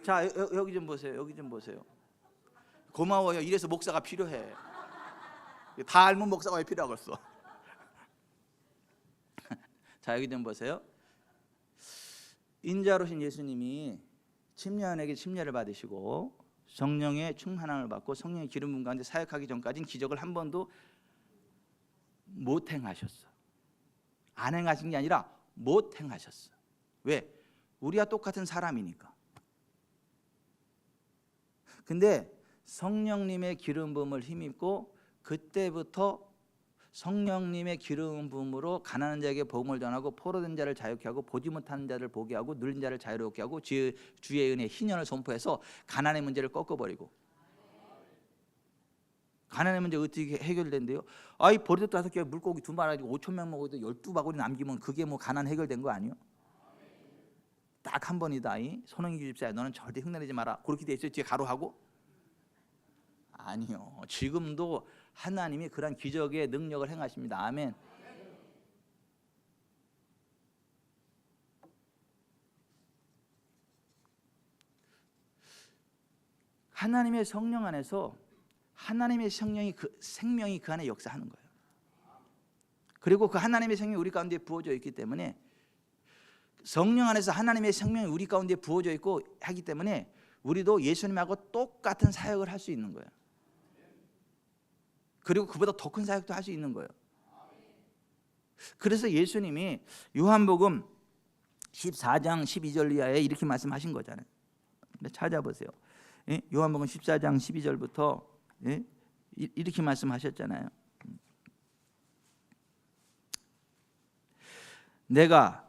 S1: 자 여기 좀 보세요. 여기 좀 보세요. 고마워요. 이래서 목사가 필요해. 다 알면 목사가 왜 필요하겠어. 자 여기 좀 보세요. 인자로신 예수님이 침례요한에게 침례를 받으시고 성령의 충만함을 받고 성령의 기름 부음 가운데 사역하기 전까지는 기적을 한 번도 못 행하셨어. 안 행하신 게 아니라 못 행하셨어. 왜? 우리와 똑같은 사람이니까. 근데 성령님의 기름 부음을 힘입고 그때부터 성령님의 기름 부음으로 가난한 자에게 복음을 전하고 포로된 자를 자유케 하고 보지 못하는 자를 보게 하고 눌린 자를 자유롭게 하고 주의 은혜 희년을 선포해서 가난의 문제를 꺾어버리고. 가난의 문제 어떻게 해결된대요? 아이 버릇 5개 물고기 2마리 5,000명 먹어도 12바구니 남기면 그게 뭐 가난 해결된 거 아니요? 딱 한 번이다. 손흥이 집사야 너는 절대 흉내내지 마라. 그렇게 돼 있어요. 뒤에 가로하고? 아니요. 지금도 하나님이 그런 기적의 능력을 행하십니다. 아멘. 하나님의 성령 안에서 하나님의 생명이 그 안에 역사하는 거예요. 그리고 그 하나님의 생명이 우리 가운데 부어져 있기 때문에 성령 안에서 하나님의 생명이 우리 가운데 부어져 있고 하기 때문에 우리도 예수님하고 똑같은 사역을 할 수 있는 거예요. 그리고 그보다 더 큰 사역도 할 수 있는 거예요. 그래서 예수님이 요한복음 14장 12절 이하에 이렇게 말씀하신 거잖아요. 찾아보세요. 요한복음 14장 12절부터 이렇게 말씀하셨잖아요. 내가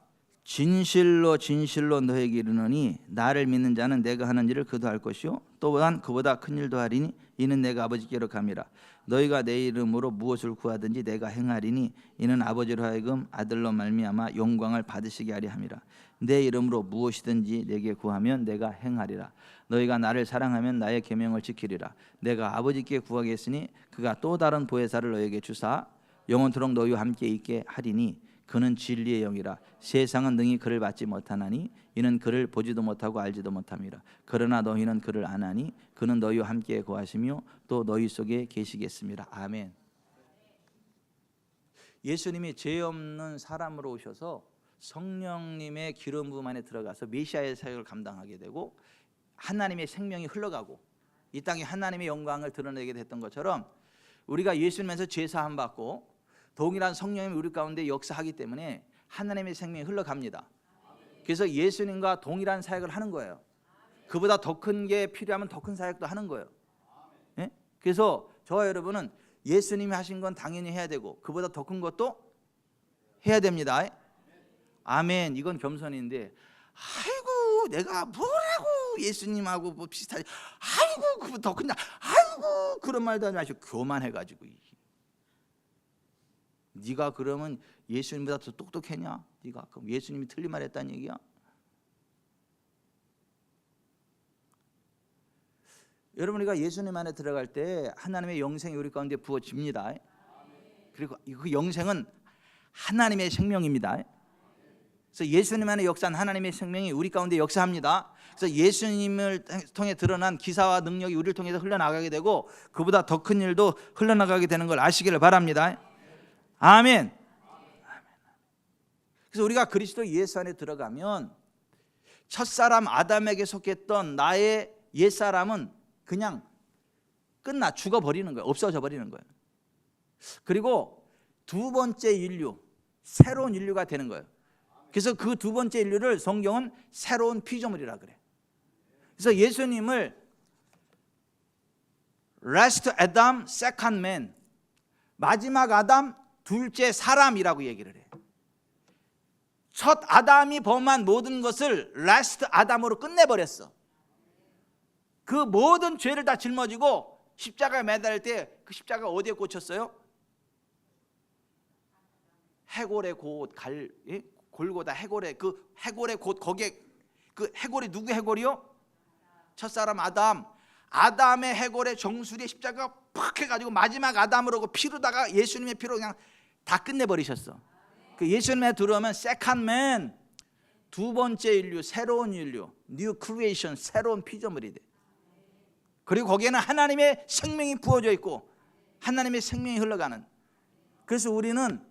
S1: 진실로 진실로 너에게 이르노니 나를 믿는 자는 내가 하는 일을 그도 할 것이요 또한 그보다 큰 일도 하리니 이는 내가 아버지께로 감이라. 너희가 내 이름으로 무엇을 구하든지 내가 행하리니 이는 아버지로 하여금 아들로 말미암아 영광을 받으시게 하리 함이라. 내 이름으로 무엇이든지 내게 구하면 내가 행하리라. 너희가 나를 사랑하면 나의 계명을 지키리라. 내가 아버지께 구하겠으니 그가 또 다른 보혜사를 너희에게 주사 영원토록 너희와 함께 있게 하리니 그는 진리의 영이라. 세상은 능히 그를 받지 못하나니 이는 그를 보지도 못하고 알지도 못함이라. 그러나 너희는 그를 아나니 그는 너희와 함께 거하시며 또 너희 속에 계시겠습니다. 아멘. 예수님이 죄 없는 사람으로 오셔서 성령님의 기름 부음 안에 들어가서 메시아의 사역을 감당하게 되고 하나님의 생명이 흘러가고 이 땅에 하나님의 영광을 드러내게 됐던 것처럼 우리가 예수님에서 죄사함 받고 동일한 성령이 우리 가운데 역사하기 때문에 하나님의 생명이 흘러갑니다. 그래서 예수님과 동일한 사역을 하는 거예요. 그보다 더 큰 게 필요하면 더 큰 사역도 하는 거예요. 예? 그래서 저와 여러분은 예수님이 하신 건 당연히 해야 되고 그보다 더 큰 것도 해야 됩니다. 아멘. 이건 겸손인데 아이고 내가 뭐라고 예수님하고 뭐 비슷하지, 아이고 그거 더 큰다, 아이고 그런 말도 하지 마시고 교만해가지고 네가 그러면 예수님보다 더 똑똑했냐? 네가 그럼 예수님이 틀린 말 했다는 얘기야? 여러분, 우리가 예수님 안에 들어갈 때 하나님의 영생이 우리 가운데 부어집니다. 그리고 그 영생은 하나님의 생명입니다. 그래서 예수님 안에 역사한 하나님의 생명이 우리 가운데 역사합니다. 그래서 예수님을 통해 드러난 기사와 능력이 우리를 통해서 흘러나가게 되고 그보다 더 큰 일도 흘러나가게 되는 걸 아시기를 바랍니다. 아멘. 그래서 우리가 그리스도 예수 안에 들어가면 첫사람 아담에게 속했던 나의 옛사람은 그냥 끝나 죽어버리는 거예요. 없어져 버리는 거예요. 그리고 두 번째 인류, 새로운 인류가 되는 거예요. 그래서 그 두 번째 인류를 성경은 새로운 피조물이라 그래. 그래서 예수님을 Last Adam, Second Man, 마지막 아담, 둘째 사람이라고 얘기를 해. 첫 아담이 범한 모든 것을 Last 아담으로 끝내버렸어. 그 모든 죄를 다 짊어지고 십자가에 매달릴 때 그 십자가 어디에 꽂혔어요? 해골의 곳, 골고다 해골의 그 해골의 곳, 거기에 그 해골이 누구 해골이요? 첫사람 아담의 해골의 정수리에 십자가가 팍 해가지고 마지막 아담으로 피로다가 예수님의 피로 그냥 다 끝내버리셨어. 그 예수님에 들어오면 세컨드 맨, 두 번째 인류, 새로운 인류, 뉴 크리에이션, 새로운 피조물이 돼. 그리고 거기에는 하나님의 생명이 부어져 있고 하나님의 생명이 흘러가는. 그래서 우리는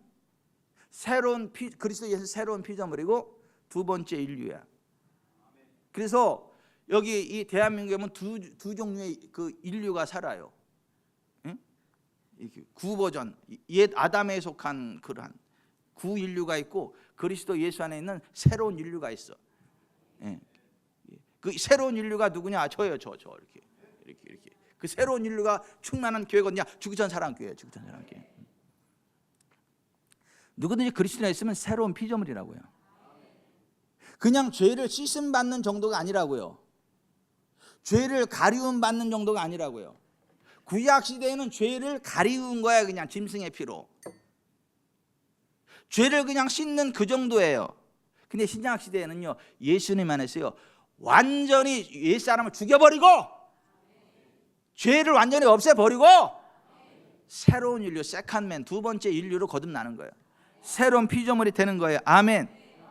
S1: 새로운 그리스도 예수 새로운 피조물이고 두 번째 인류야. 그래서 여기 이 대한민국에 보면 두 종류의 그 인류가 살아요. 응? 구버전, 옛 아담에 속한 그러한 구 인류가 있고 그리스도 예수 안에 있는 새로운 인류가 있어. 예. 그 새로운 인류가 누구냐? 저예요, 저 이렇게. 그 새로운 인류가 충만한 교회가 어디냐? 죽으전 사랑교회, 죽으전 사랑교회. 누구든지 그리스도 안에 있으면 새로운 피조물이라고요. 그냥 죄를 씻음 받는 정도가 아니라고요. 죄를 가리움 받는 정도가 아니라고요. 구약 시대에는 죄를 가리운 거야. 그냥 짐승의 피로 죄를 그냥 씻는 그 정도예요. 근데 신약 시대에는요, 예수님 안에서요 완전히 옛사람을 죽여버리고 죄를 완전히 없애버리고 새로운 인류, 세컨드맨, 두 번째 인류로 거듭나는 거예요. 새로운 피조물이 되는 거예요. 아멘.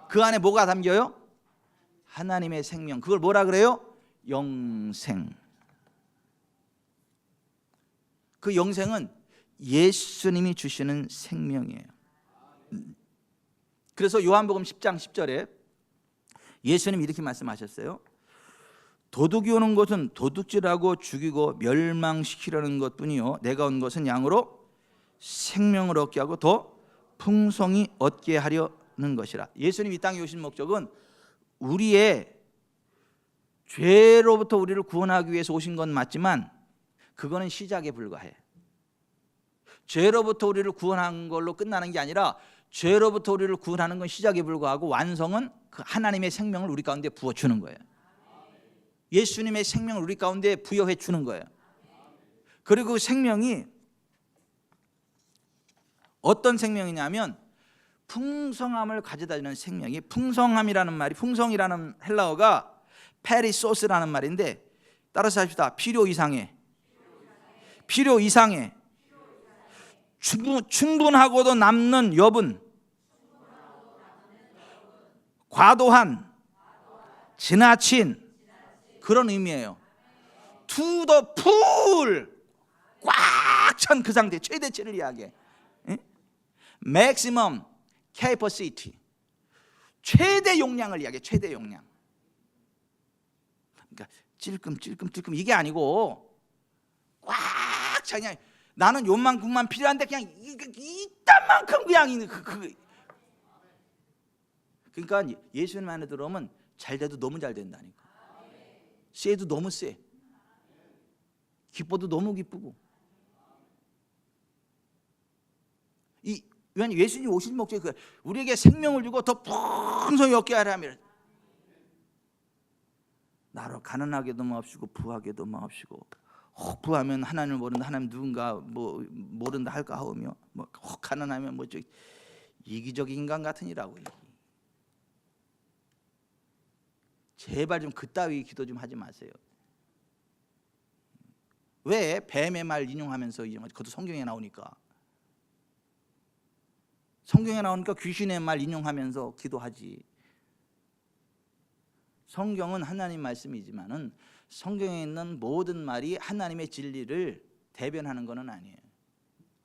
S1: 그 안에 뭐가 담겨요? 하나님의 생명. 그걸 뭐라 그래요? 영생. 그 영생은 예수님이 주시는 생명이에요. 그래서 요한복음 10장 10절에 예수님이 이렇게 말씀하셨어요. 도둑이 오는 것은 도둑질하고 죽이고 멸망시키려는 것뿐이요 내가 온 것은 양으로 생명을 얻게 하고 더 풍성히 얻게 하려는 것이라. 예수님이 이 땅에 오신 목적은 우리의 죄로부터 우리를 구원하기 위해서 오신 건 맞지만 그거는 시작에 불과해. 죄로부터 우리를 구원한 걸로 끝나는 게 아니라 죄로부터 우리를 구원하는 건 시작에 불과하고 완성은 그 하나님의 생명을 우리 가운데 부어주는 거예요. 예수님의 생명을 우리 가운데 부여해 주는 거예요. 그리고 그 생명이 어떤 생명이냐면 풍성함을 가져다 주는 생명이, 풍성함이라는 말이, 풍성이라는 헬라어가 페리소스라는 말인데 따라서 합시다. 필요 이상의, 필요 이상의, 충분하고도 남는 여분, 과도한, 지나친 그런 의미예요. To the full, 꽉 찬 그 상태, 최대치를 이야기해. Maximum capacity, 최대 용량을 이야기해. 최대 용량. 그러니까 찔끔 이게 아니고 꽉 차. 그냥 나는 요만큼만 필요한데 그냥 이딴만큼 그냥 그러니까 예수님 안에 들어오면 잘 돼도 너무 잘 된다니까. 쎄도 너무 쎄. 기뻐도 너무 기쁘고. 왜냐하면 예수님 오신 목적이 그거예요. 우리에게 생명을 주고 더 풍성히 얻게 하라며. 나로 가난하게도 마옵시고 부하게도 마옵시고. 부하면 하나님을 모른다. 하나님 누군가 뭐 모른다 할까 하오며, 뭐 가난하면 뭐 저 이기적인 인간 같으니라고. 제발 좀 그따위 기도 좀 하지 마세요. 왜? 뱀의 말 인용하면서 그것도 성경에 나오니까. 성경에 나오니까 귀신의 말 인용하면서 기도하지. 성경은 하나님 말씀이지만은 성경에 있는 모든 말이 하나님의 진리를 대변하는 것은 아니에요.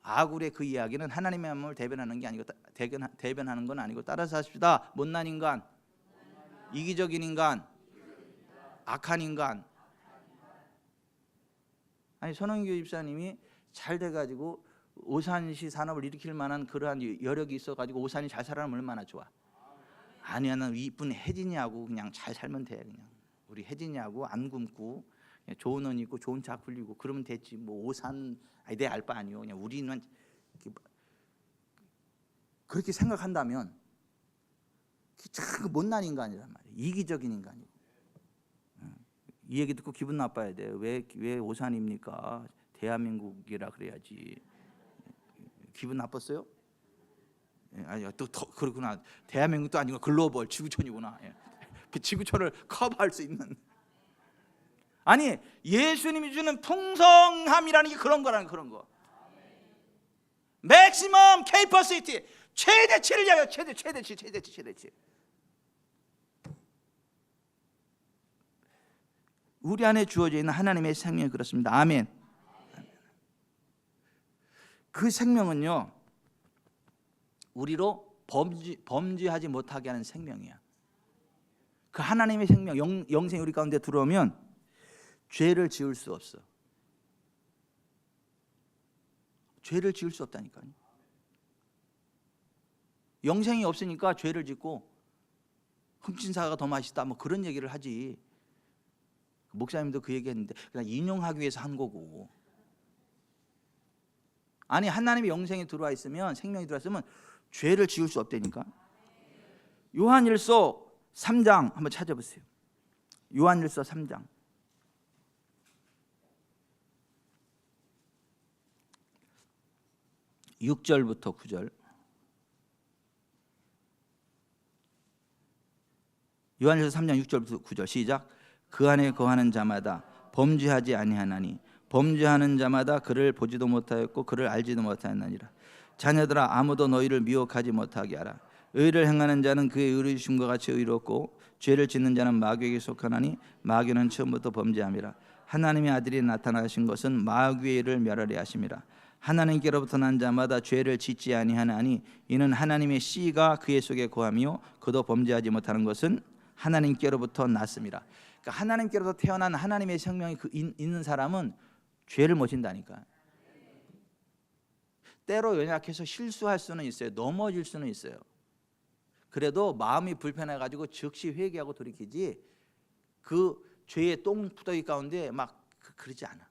S1: 아굴의 그 이야기는 하나님의 마음을 대변하는 게 아니고 대변하는 건 아니고 따라서 하십시다. 못난 인간, 이기적인 인간, 악한 인간. 아니 손원규 집사님이 잘 돼가지고 오산시 산업을 일으킬 만한 그러한 여력이 있어가지고 오산이 잘 살아면 얼마나 좋아. 아니야, 난 이쁜 혜진이하고 그냥 잘 살면 돼. 그냥 우리 혜진이하고 안 굶고 좋은 옷 입고 좋은 차 굴리고 그러면 됐지. 뭐 오산 내 알 바 아니요. 그냥 우리는 그렇게 생각한다면 참 못난 인간이란 말이에요. 이기적인 인간이고. 이 얘기 듣고 기분 나빠야 돼. 왜 오산입니까? 대한민국이라 그래야지. 기분 나빴어요? 아니 또 그렇구나. 대한민국도 아니고 글로벌 지구촌이구나. 그 지구촌을 커버할 수 있는. 아니 예수님이 주는 풍성함이라는 게 그런 거라는 그런 거. 맥시멈 캐퍼시티 최대치를 이야기해요. 최대치. 우리 안에 주어져 있는 하나님의 생명이 그렇습니다. 아멘. 그 생명은요 우리로 범죄하지 못하게 하는 생명이야. 그 하나님의 생명 영생이 우리 가운데 들어오면 죄를 지을 수 없어. 죄를 지을 수 없다니까요. 영생이 없으니까 죄를 짓고 흠진사가 더 맛있다 뭐 그런 얘기를 하지. 목사님도 그 얘기했는데 그냥 인용하기 위해서 한 거고. 아니 하나님의 영생이 들어와 있으면 생명이 들어와 있으면 죄를 지을 수 없다니까. 요한일서 3장 한번 찾아보세요. 요한일서 3장 6절부터 9절. 요한일서 3장 6절부터 9절 시작. 그 안에 거하는 자마다 범죄하지 아니하나니 범죄하는 자마다 그를 보지도 못하였고 그를 알지도 못하였느니라. 자녀들아 아무도 너희를 미혹하지 못하게 하라. 의를 행하는 자는 그의 의로우심과 같이 의롭고 죄를 짓는 자는 마귀에게 속하나니 마귀는 처음부터 범죄함이라. 하나님의 아들이 나타나신 것은 마귀의 일을 멸하려 하심이라. 하나님께로부터 난 자마다 죄를 짓지 아니하나니 이는 하나님의 씨가 그의 속에 거하며 그도 범죄하지 못하는 것은 하나님께로부터 났습니다. 그러니까 하나님께로부터 태어난 하나님의 생명이 있는 사람은 죄를 못 진다니까. 때로 연약해서 실수할 수는 있어요. 넘어질 수는 있어요. 그래도 마음이 불편해가지고 즉시 회개하고 돌이키지 그 죄의 똥푸더기 가운데 막 그러지 않아.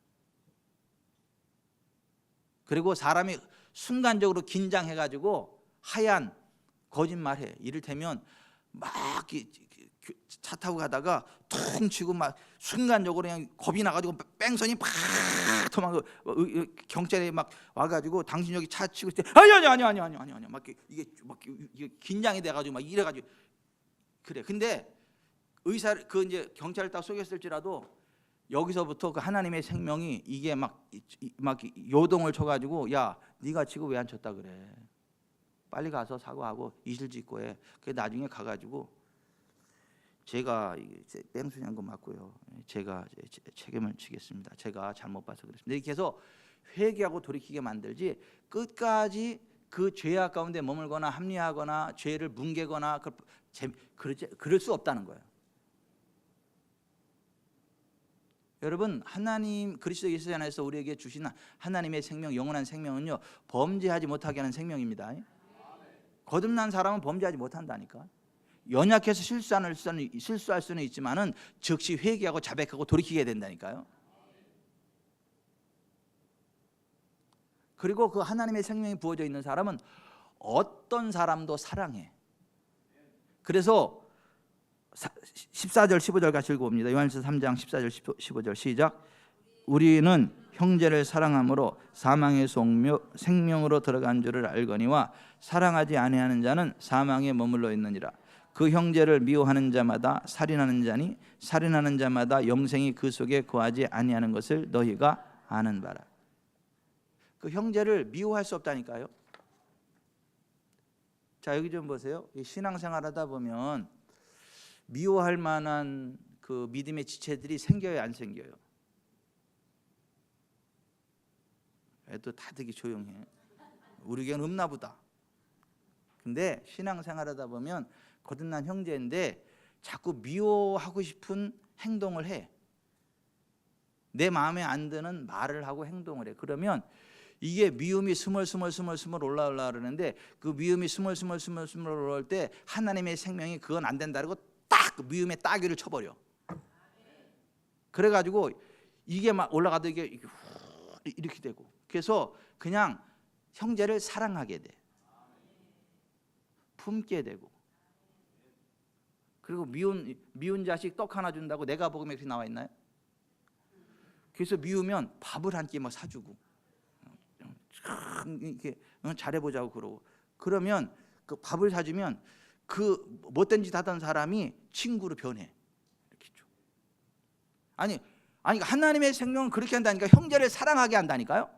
S1: 그리고 사람이 순간적으로 긴장해가지고 하얀 거짓말해. 이를테면 막 차 타고 가다가 퉁 치고 막 순간적으로 그냥 겁이 나가지고 뺑소니 팍 도망가. 경찰이 막 와가지고 당신 여기 차 치고 있을 때 아니 막 이게 긴장이 돼가지고 막 이래가지고 그래. 근데 의사 그 이제 경찰을 딱 속였을지라도 여기서부터 그 하나님의 생명이 이게 막 요동을 쳐가지고 야 네가 지금 왜 안 쳤다 그래. 빨리 가서 사과하고 이실 짓고 해. 그 나중에 가가지고 제가 뺑소니한 거 맞고요. 제가 책임을 지겠습니다. 제가 잘못 봐서 그랬습니다. 이렇게 해서 회개하고 돌이키게 만들지 끝까지 그 죄악 가운데 머물거나 합리화하거나 죄를 뭉개거나 그럴 수 없다는 거예요. 여러분, 하나님 그리스도 예수 안에서 우리에게 주신 하나님의 생명, 영원한 생명은요, 범죄하지 못하게 하는 생명입니다. 거듭난 사람은 범죄하지 못한다니까. 연약해서 실수할 수는 있지만은 즉시 회개하고 자백하고 돌이키게 된다니까요. 그리고 그 하나님의 생명이 부어져 있는 사람은 어떤 사람도 사랑해. 그래서 14절 15절 같이 읽어봅니다. 요한일서 3장 14절 15절 시작. 우리는 형제를 사랑함으로 사망의 속며 생명으로 들어간 줄을 알거니와 사랑하지 아니하는 자는 사망에 머물러 있느니라. 그 형제를 미워하는 자마다 살인하는 자니 살인하는 자마다 영생이 그 속에 거하지 아니하는 것을 너희가 아는 바라. 그 형제를 미워할 수 없다니까요. 자, 여기 좀 보세요. 신앙생활하다 보면 미워할 만한 그 믿음의 지체들이 생겨요, 안 생겨요? 또 다들 조용해. 우리 교회는 없나 보다. 근데 신앙생활하다 보면 거듭난 형제인데 자꾸 미워하고 싶은 행동을 해. 내 마음에 안 드는 말을 하고 행동을 해. 그러면 이게 미움이 스멀스멀 올라오려 그러는데, 그 미움이 스멀스멀 올라올 때 하나님의 생명이 그건 안 된다 그러고 딱 미움의 따귀를 쳐버려. 그래가지고 이게 막 올라가도 이게 이렇게 되고, 그래서 그냥 형제를 사랑하게 돼. 품게 되고. 그리고 미운 자식 떡 하나 준다고 내가 복음에 그렇게 나와 있나요? 그래서 미우면 밥을 한 끼 막 사주고 이렇게 잘해보자고 그러고, 그러면 그 밥을 사주면 그 못된 짓 하던 사람이 친구로 변해. 이렇게 좀. 아니 하나님의 생명은 그렇게 한다니까. 형제를 사랑하게 한다니까요.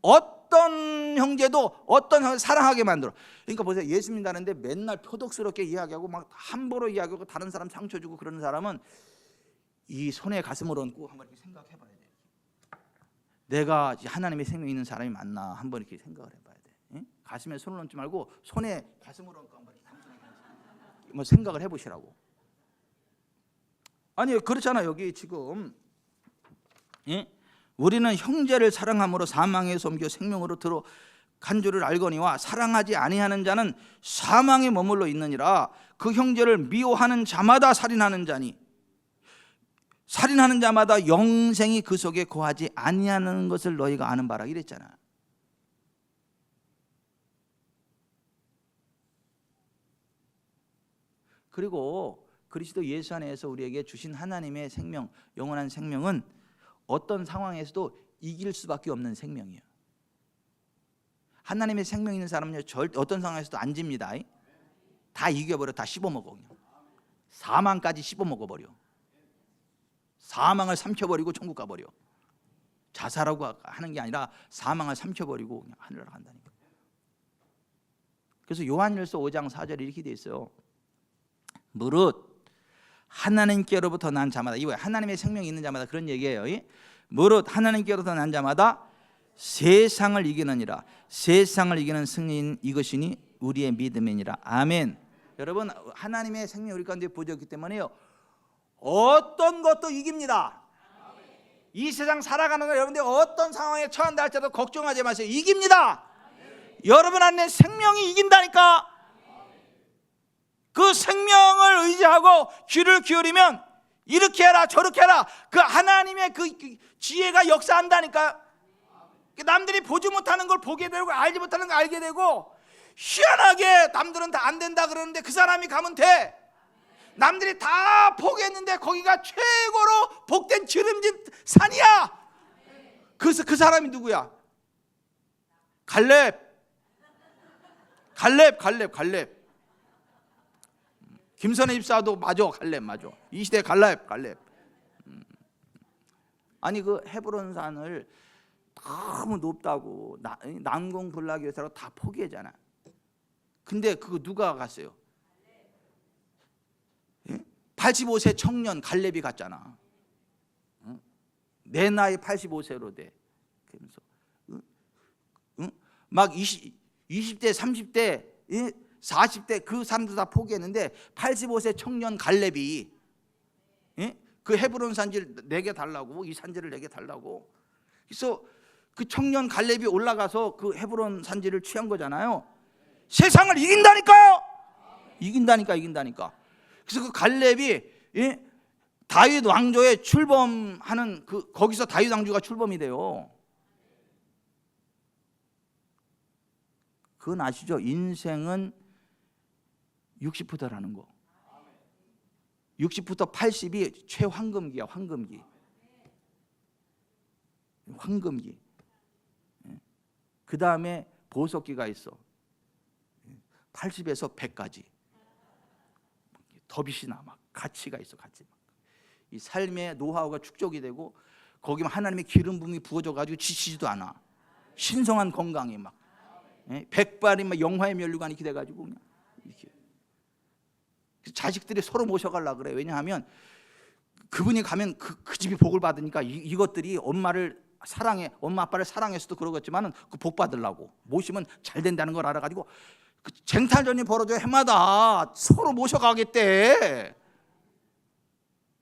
S1: 어떤 형제도 어떤 형제를 사랑하게 만들어. 그러니까 보세요, 예수 믿는다는데 맨날 표독스럽게 이야기하고 막 함부로 이야기하고 다른 사람 상처 주고 그러는 사람은 이 손에 가슴을 얹고 한번 이렇게 생각해 봐야 돼. 내가 하나님의 생명이 있는 사람이 맞나 한번 이렇게 생각을 해봐야 돼. 응? 가슴에 손을 얹지 말고 손에 가슴을 얹고 한번 뭐 생각을 해보시라고. 아니 그렇잖아. 여기 지금 우리는 형제를 사랑함으로 사망에서 옮겨 생명으로 들어간 줄을 알거니와 사랑하지 아니하는 자는 사망에 머물러 있느니라. 그 형제를 미워하는 자마다 살인하는 자니 살인하는 자마다 영생이 그 속에 거하지 아니하는 것을 너희가 아는 바라. 이랬잖아. 그리고 그리스도 예수 안에서 우리에게 주신 하나님의 생명, 영원한 생명은 어떤 상황에서도 이길 수밖에 없는 생명이에요. 하나님의 생명 있는 사람은요, 절대 어떤 상황에서도 안 집니다. 다 이겨버려. 다 씹어먹어. 사망까지 씹어먹어버려. 사망을 삼켜버리고 천국 가버려. 자살하고 하는 게 아니라 사망을 삼켜버리고 그냥 하늘로 간다니까. 그래서 요한일서 5장 4절에 이렇게 돼 있어요. 무릇 하나님께로부터 난 자마다, 이거 하나님의 생명이 있는 자마다 그런 얘기예요. 무릇 하나님께로부터 난 자마다 세상을 이기느니라. 세상을 이기는 승리인 이것이니 우리의 믿음이니라. 아멘. 여러분, 하나님의 생명이 우리 가운데 부어졌기 때문에요, 어떤 것도 이깁니다. 이 세상 살아가는 거 여러분들 어떤 상황에 처한다 할지라도 걱정하지 마세요. 이깁니다. 여러분 안에 생명이 이긴다니까. 그 생명을 의지하고 귀를 기울이면 이렇게 해라 저렇게 해라, 그 하나님의 그 지혜가 역사한다니까. 남들이 보지 못하는 걸 보게 되고 알지 못하는 걸 알게 되고, 희한하게 남들은 다 안 된다 그러는데 그 사람이 가면 돼. 남들이 다 포기했는데 거기가 최고로 복된 기름진 산이야. 그 사람이 누구야? 갈렙. 김선혜 입사도 맞아. 갈렙 맞아. 이 시대 갈렙. 아니 그 헤브론 산을 너무 높다고 난공불락에서 다 포기했잖아. 근데 그거 누가 갔어요? 85세 청년 갈렙이 갔잖아. 내 나이 85세로 돼. 그러면서 막 20대 30대 40대 그 사람들 다 포기했는데 85세 청년 갈렙이
S2: 그 헤브론 산지를 내게 달라고, 이 산지를 내게 달라고. 그래서 그 청년 갈렙이 올라가서 그 헤브론 산지를 취한 거잖아요. 세상을 이긴다니까요. 이긴다니까. 그래서 그 갈렙이 다윗 왕조에 출범하는 거기서 다윗 왕조가 출범이 돼요. 그건 아시죠? 인생은 60부터라는 거. 60부터 80이 최황금기야, 황금기. 그 다음에 보석기가 있어. 80에서 100까지. 더빗이나 막 가치가 있어, 가치. 이 삶의 노하우가 축적이 되고 거기만 하나님의 기름 부음이 부어져 가지고 지치지도 않아. 신성한 건강이 막 100발이 막 영화의 면류관이 이렇게 돼가지고 그냥 이렇게. 자식들이 서로 모셔가려고 그래. 왜냐하면 그분이 가면 그 집이 복을 받으니까 이것들이 엄마를 사랑해, 엄마 아빠를 사랑해서도 그러겠지만은 그 복 받으려고 모시면 잘 된다는 걸 알아가지고 그 쟁탈전이 벌어져 해마다 서로 모셔가겠대.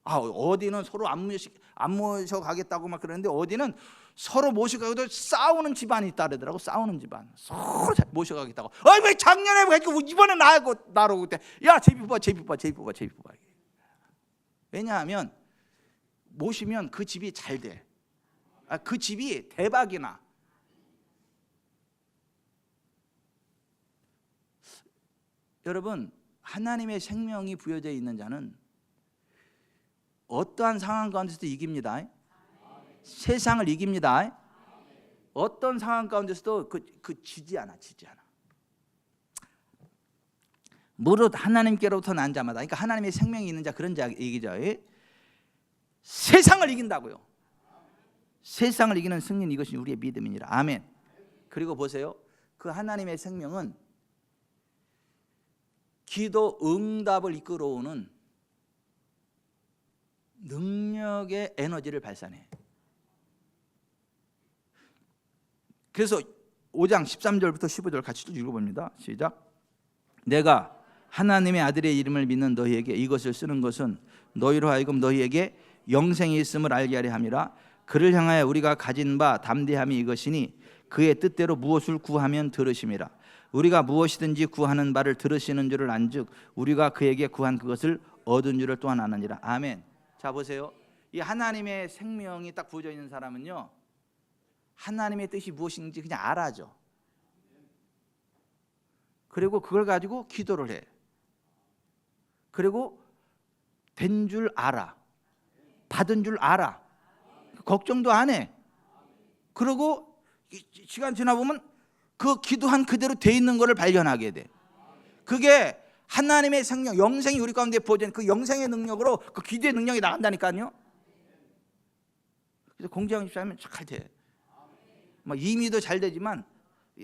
S2: 어디는 서로 안 모셔가겠다고 막 그러는데 어디는 서로 모셔가기도 싸우는 집안이 있다 그러더라고. 싸우는 집안 서로 모셔가겠다고. 왜 작년에 왜 이번에 나로 그때 야 제비 뽑아. 왜냐하면 모시면 그 집이 잘 돼. 그 집이 대박이나. 여러분, 하나님의 생명이 부여되어 있는 자는 어떠한 상황 가운데서도 이깁니다. 세상을 이깁니다. 어떤 상황 가운데서도 지지 않아. 무릇 하나님께로부터 난 자마다, 그러니까 하나님의 생명이 있는 자, 그런 자 얘기죠. 세상을 이긴다고요. 세상을 이기는 승리는 이것이 우리의 믿음이니라. 아멘. 그리고 보세요, 그 하나님의 생명은 기도 응답을 이끌어오는 능력의 에너지를 발산해. 그래서 5장 13절부터 15절 같이 읽어봅니다. 시작. 내가 하나님의 아들의 이름을 믿는 너희에게 이것을 쓰는 것은 너희로 하여금 너희에게 영생이 있음을 알게 하려 함이라. 그를 향하여 우리가 가진 바 담대함이 이것이니 그의 뜻대로 무엇을 구하면 들으심이라. 우리가 무엇이든지 구하는 바를 들으시는 줄을 안즉 우리가 그에게 구한 그것을 얻은 줄을 또한 아느니라. 아멘. 자 보세요, 이 하나님의 생명이 딱 부어져 있는 사람은요, 하나님의 뜻이 무엇인지 그냥 알아죠. 그리고 그걸 가지고 기도를 해. 그리고 된 줄 알아. 받은 줄 알아. 걱정도 안 해. 그리고 시간 지나보면 그 기도한 그대로 돼 있는 것을 발견하게 돼. 그게 하나님의 생명, 영생이 우리 가운데 부어진 그 영생의 능력으로 그 기도의 능력이 나간다니까요. 그래서 공지하고 싶으면 잘 돼. 이미도 잘 되지만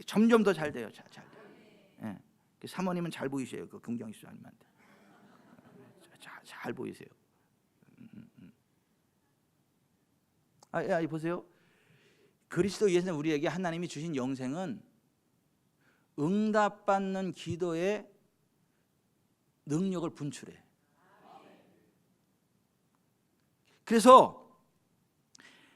S2: 점점 더 잘 돼요. 잘 돼요. 사모님은 잘 보이세요. 그 긍정 집사님한테 잘 보이세요. 보세요. 그리스도 예수는 우리에게 하나님이 주신 영생은 응답받는 기도의 능력을 분출해. 그래서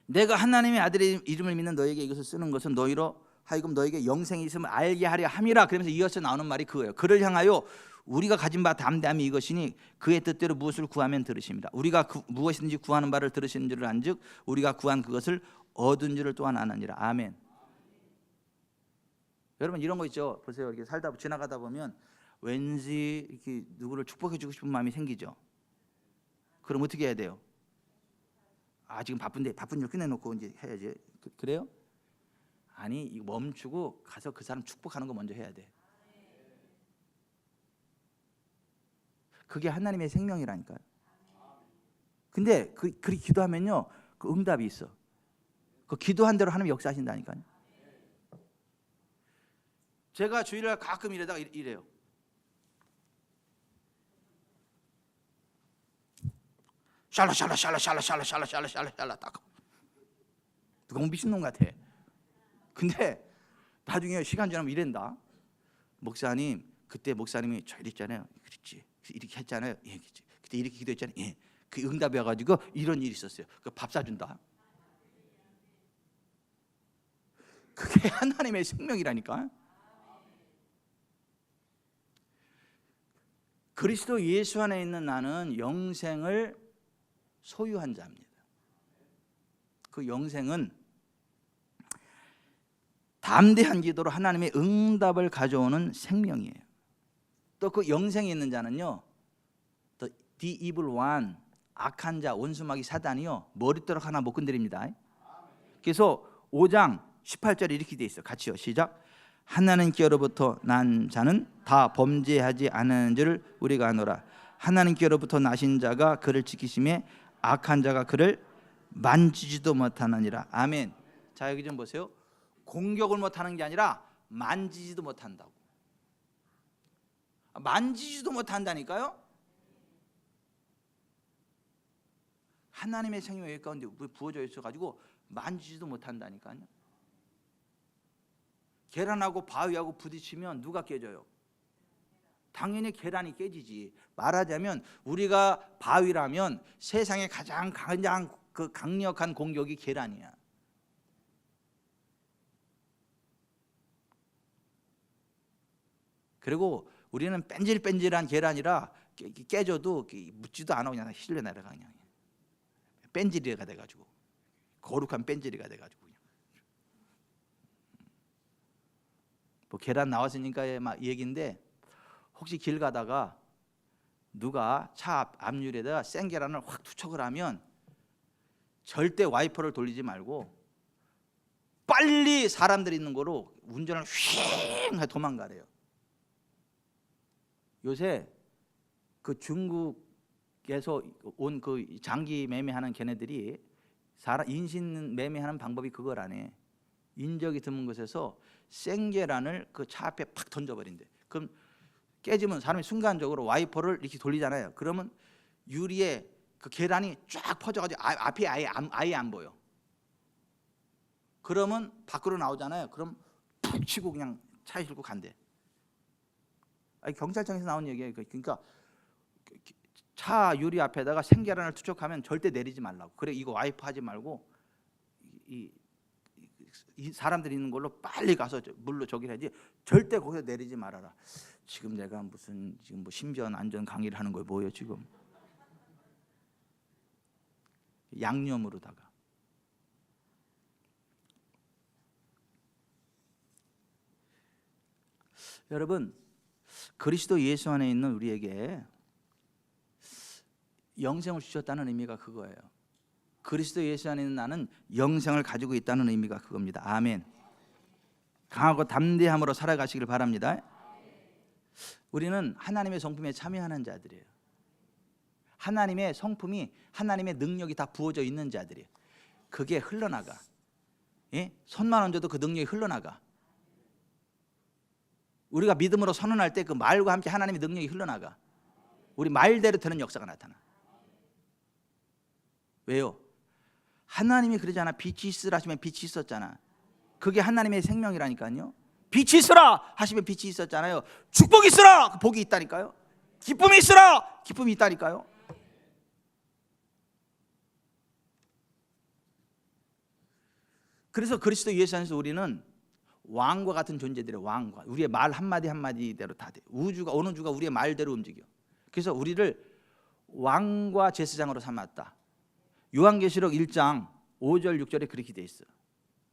S2: 내가 하나님의 아들의 이름을 믿는 너에게 이것을 쓰는 것은 너희로 하여금 너에게 영생이 있음을 알게 하려 함이라. 그러면서 이어서 나오는 말이 그거예요. 그를 향하여 우리가 가진 바 담대함이 이것이니 그의 뜻대로 무엇을 구하면 들으십니다. 우리가 무엇이든지 구하는 바를 들으시는 줄을 안즉 우리가 구한 그것을 얻은 줄을 또한 아느니라. 아멘. 여러분 이런 거 있죠. 보세요. 이렇게 살다 지나가다 보면 왠지 이렇게 누구를 축복해 주고 싶은 마음이 생기죠. 그럼 어떻게 해야 돼요? 지금 바쁜데 바쁜 일 끝내놓고 이제 해야지. 그래요? 아니 멈추고 가서 그 사람 축복하는 거 먼저 해야 돼. 그게 하나님의 생명이라니까요. 근데 그렇게 기도하면요, 그 응답이 있어. 그 기도한 대로 하나님 역사하신다니까요. 제가 주일날 가끔 이러다가 이래요. 샬라 딱 누가 미친놈 같아. 근데 나중에 시간 지나면 이랜다. 목사님, 그때 목사님이 저 이랬잖아요. 그랬지. 이렇게 했잖아요. 예, 그랬지. 그때 이렇게 기도했잖아요. 예. 그 응답이 와가지고 이런 일이 있었어요. 그 밥 사준다. 그게 하나님의 생명이라니까. 그리스도 예수 안에 있는 나는 영생을 소유한 자입니다. 그 영생은 담대한 기도로 하나님의 응답을 가져오는 생명이에요. 또 그 영생에 있는 자는요, the evil one, 악한 자, 원수마귀 사단이요, 머리도록 하나 못 건드립니다. 그래서 5장 18절에 이렇게 돼 있어요. 같이요, 시작. 하나님께로부터 난 자는 다 범죄하지 않은 줄을 우리가 아노라. 하나님께로부터 나신 자가 그를 지키심에 악한 자가 그를 만지지도 못하느니라. 아멘. 자, 여기 좀 보세요. 공격을 못하는 게 아니라 만지지도 못한다고. 만지지도 못한다니까요. 하나님의 생명이 여기 가운데 부어져 있어가지고 만지지도 못한다니까요. 계란하고 바위하고 부딪히면 누가 깨져요? 당연히 계란이 깨지지. 말하자면 우리가 바위라면 세상에 가장 그 강력한 공격이 계란이야. 그리고 우리는 뺀질뺀질한 계란이라 깨져도 묻지도 않아. 그냥 힐려 내려가. 그냥 뺀질이가 돼가지고, 거룩한 뺀질이가 돼가지고 그냥. 뭐 계란 나왔으니까 막 얘기인데, 혹시 길 가다가 누가 차 앞유리에다가 생 계란을 확 투척을 하면 절대 와이퍼를 돌리지 말고 빨리 사람들이 있는 거로 운전을 휙 도망가래요. 요새 그 중국에서 온 그 장기 매매하는 걔네들이 인신 매매하는 방법이 그거라네. 인적이 드문 곳에서 생계란을 그 차 앞에 팍 던져버린대. 그럼 깨지면 사람이 순간적으로 와이퍼를 이렇게 돌리잖아요. 그러면 유리에 그 계란이 쫙 퍼져가지고 앞이 아예 안 보여. 그러면 밖으로 나오잖아요. 그럼 푹 치고 그냥 차에 싣고 간대. 경찰청에서 나온 얘기예요. 그러니까 차 유리 앞에다가 생계란을 투척하면 절대 내리지 말라고. 그래, 이거 와이프 하지 말고 이 사람들이 있는 걸로 빨리 가서 물로 저기 해야지. 절대 거기서 내리지 말아라. 지금 내가 지금 뭐 신변 안전 강의를 하는 거예요, 뭐예요 지금? 양념으로다가. 여러분, 그리스도 예수 안에 있는 우리에게 영생을 주셨다는 의미가 그거예요. 그리스도 예수 안에 있는 나는 영생을 가지고 있다는 의미가 그겁니다. 아멘. 강하고 담대함으로 살아가시길 바랍니다. 우리는 하나님의 성품에 참여하는 자들이에요. 하나님의 성품이, 하나님의 능력이 다 부어져 있는 자들이에요. 그게 흘러나가. 예? 손만 얹어도 그 능력이 흘러나가. 우리가 믿음으로 선언할 때 그 말과 함께 하나님의 능력이 흘러나가. 우리 말대로 되는 역사가 나타나. 왜요? 하나님이 그러잖아. 빛이 있으라 하시면 빛이 있었잖아. 그게 하나님의 생명이라니까요. 빛이 있으라 하시면 빛이 있었잖아요. 축복이 있으라, 복이 있다니까요. 기쁨이 있으라, 기쁨이 있다니까요. 그래서 그리스도 예수 안에서 우리는 왕과 같은 존재들의 왕과, 우리의 말 한마디 한마디대로 다 돼. 우주가, 어느 주가 우리의 말대로 움직여. 그래서 우리를 왕과 제사장으로 삼았다. 요한계시록 1장 5절 6절에 그렇게 돼 있어요.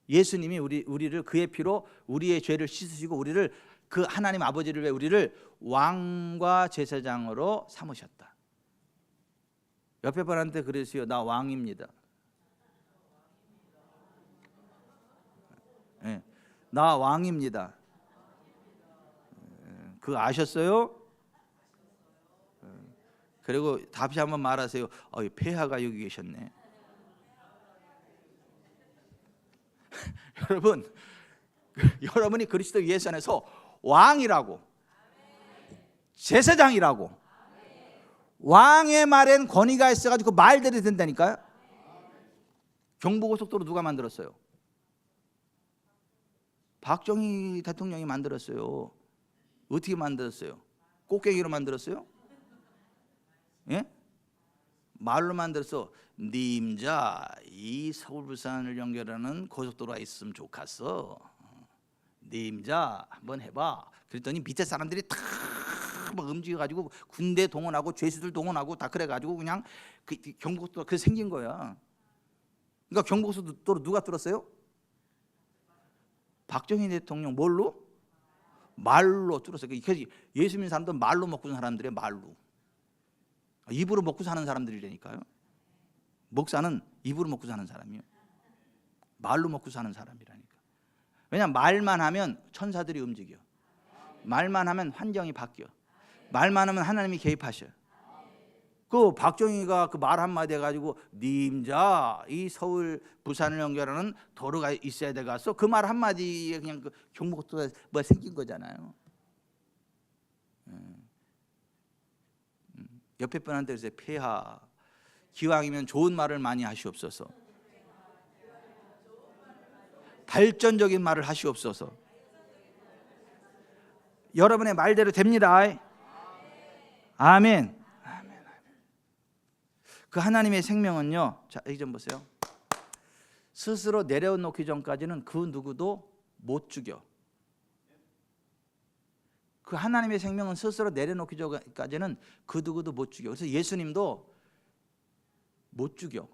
S2: 예수님이 우리를 그의 피로 우리의 죄를 씻으시고 우리를, 그 하나님 아버지를 위해 우리를 왕과 제사장으로 삼으셨다. 옆에 분한테 그러세요. 나 왕입니다. 네. 나 왕입니다. 그거 아셨어요? 그리고 다시 한번 말하세요. 폐하가 여기 계셨네. 여러분, 여러분이 그리스도 예수 안에서 왕이라고, 제사장이라고, 왕의 말엔 권위가 있어가지고 말대로 된다니까요. 경부고속도로 누가 만들었어요? 박정희 대통령이 만들었어요. 어떻게 만들었어요? 꽃게기로 만들었어요? 예?
S1: 말로만 들어서 님자 이 서울 부산을 연결하는 고속도로가 있으면 좋겠어. 님자 한번 해봐. 그랬더니 밑에 사람들이 다 막 움직여가지고 군대 동원하고 죄수들 동원하고 다 그래가지고 그냥 그 경부고속도로 그 생긴 거야. 그러니까 경부고속도로 누가 뚫었어요? 박정희 대통령 뭘로? 말로 뚫었어요. 그래서 예수 믿는 사람들 말로 먹고 사는 사람들이에요. 말로. 입으로 먹고 사는 사람들이라니까요. 목사는 입으로 먹고 사는 사람이에요. 말로 먹고 사는 사람이라니까. 왜냐하면 말만 하면 천사들이 움직여. 말만 하면 환경이 바뀌어. 말만 하면 하나님이 개입하셔요. 그 박정희가 그 말 한마디 해가지고 님자 이 서울 부산을 연결하는 도로가 있어야 돼 가서 그 말 한마디에 그냥 그 경부고속도로가 뭐 생긴 거잖아요. 옆에 분한테 그러세요. 폐하 기왕이면 좋은 말을 많이 하시옵소서. 발전적인 말을 하시옵소서. 여러분의 말대로 됩니다. 아멘. 아멘. 그 하나님의 생명은요. 자, 여기 좀 보세요. 스스로 내려놓기 전까지는 그 누구도 못 죽여. 그 하나님의 생명은 스스로 내려놓기 전까지는 그 누구도 못 죽여. 그래서 예수님도 못 죽여.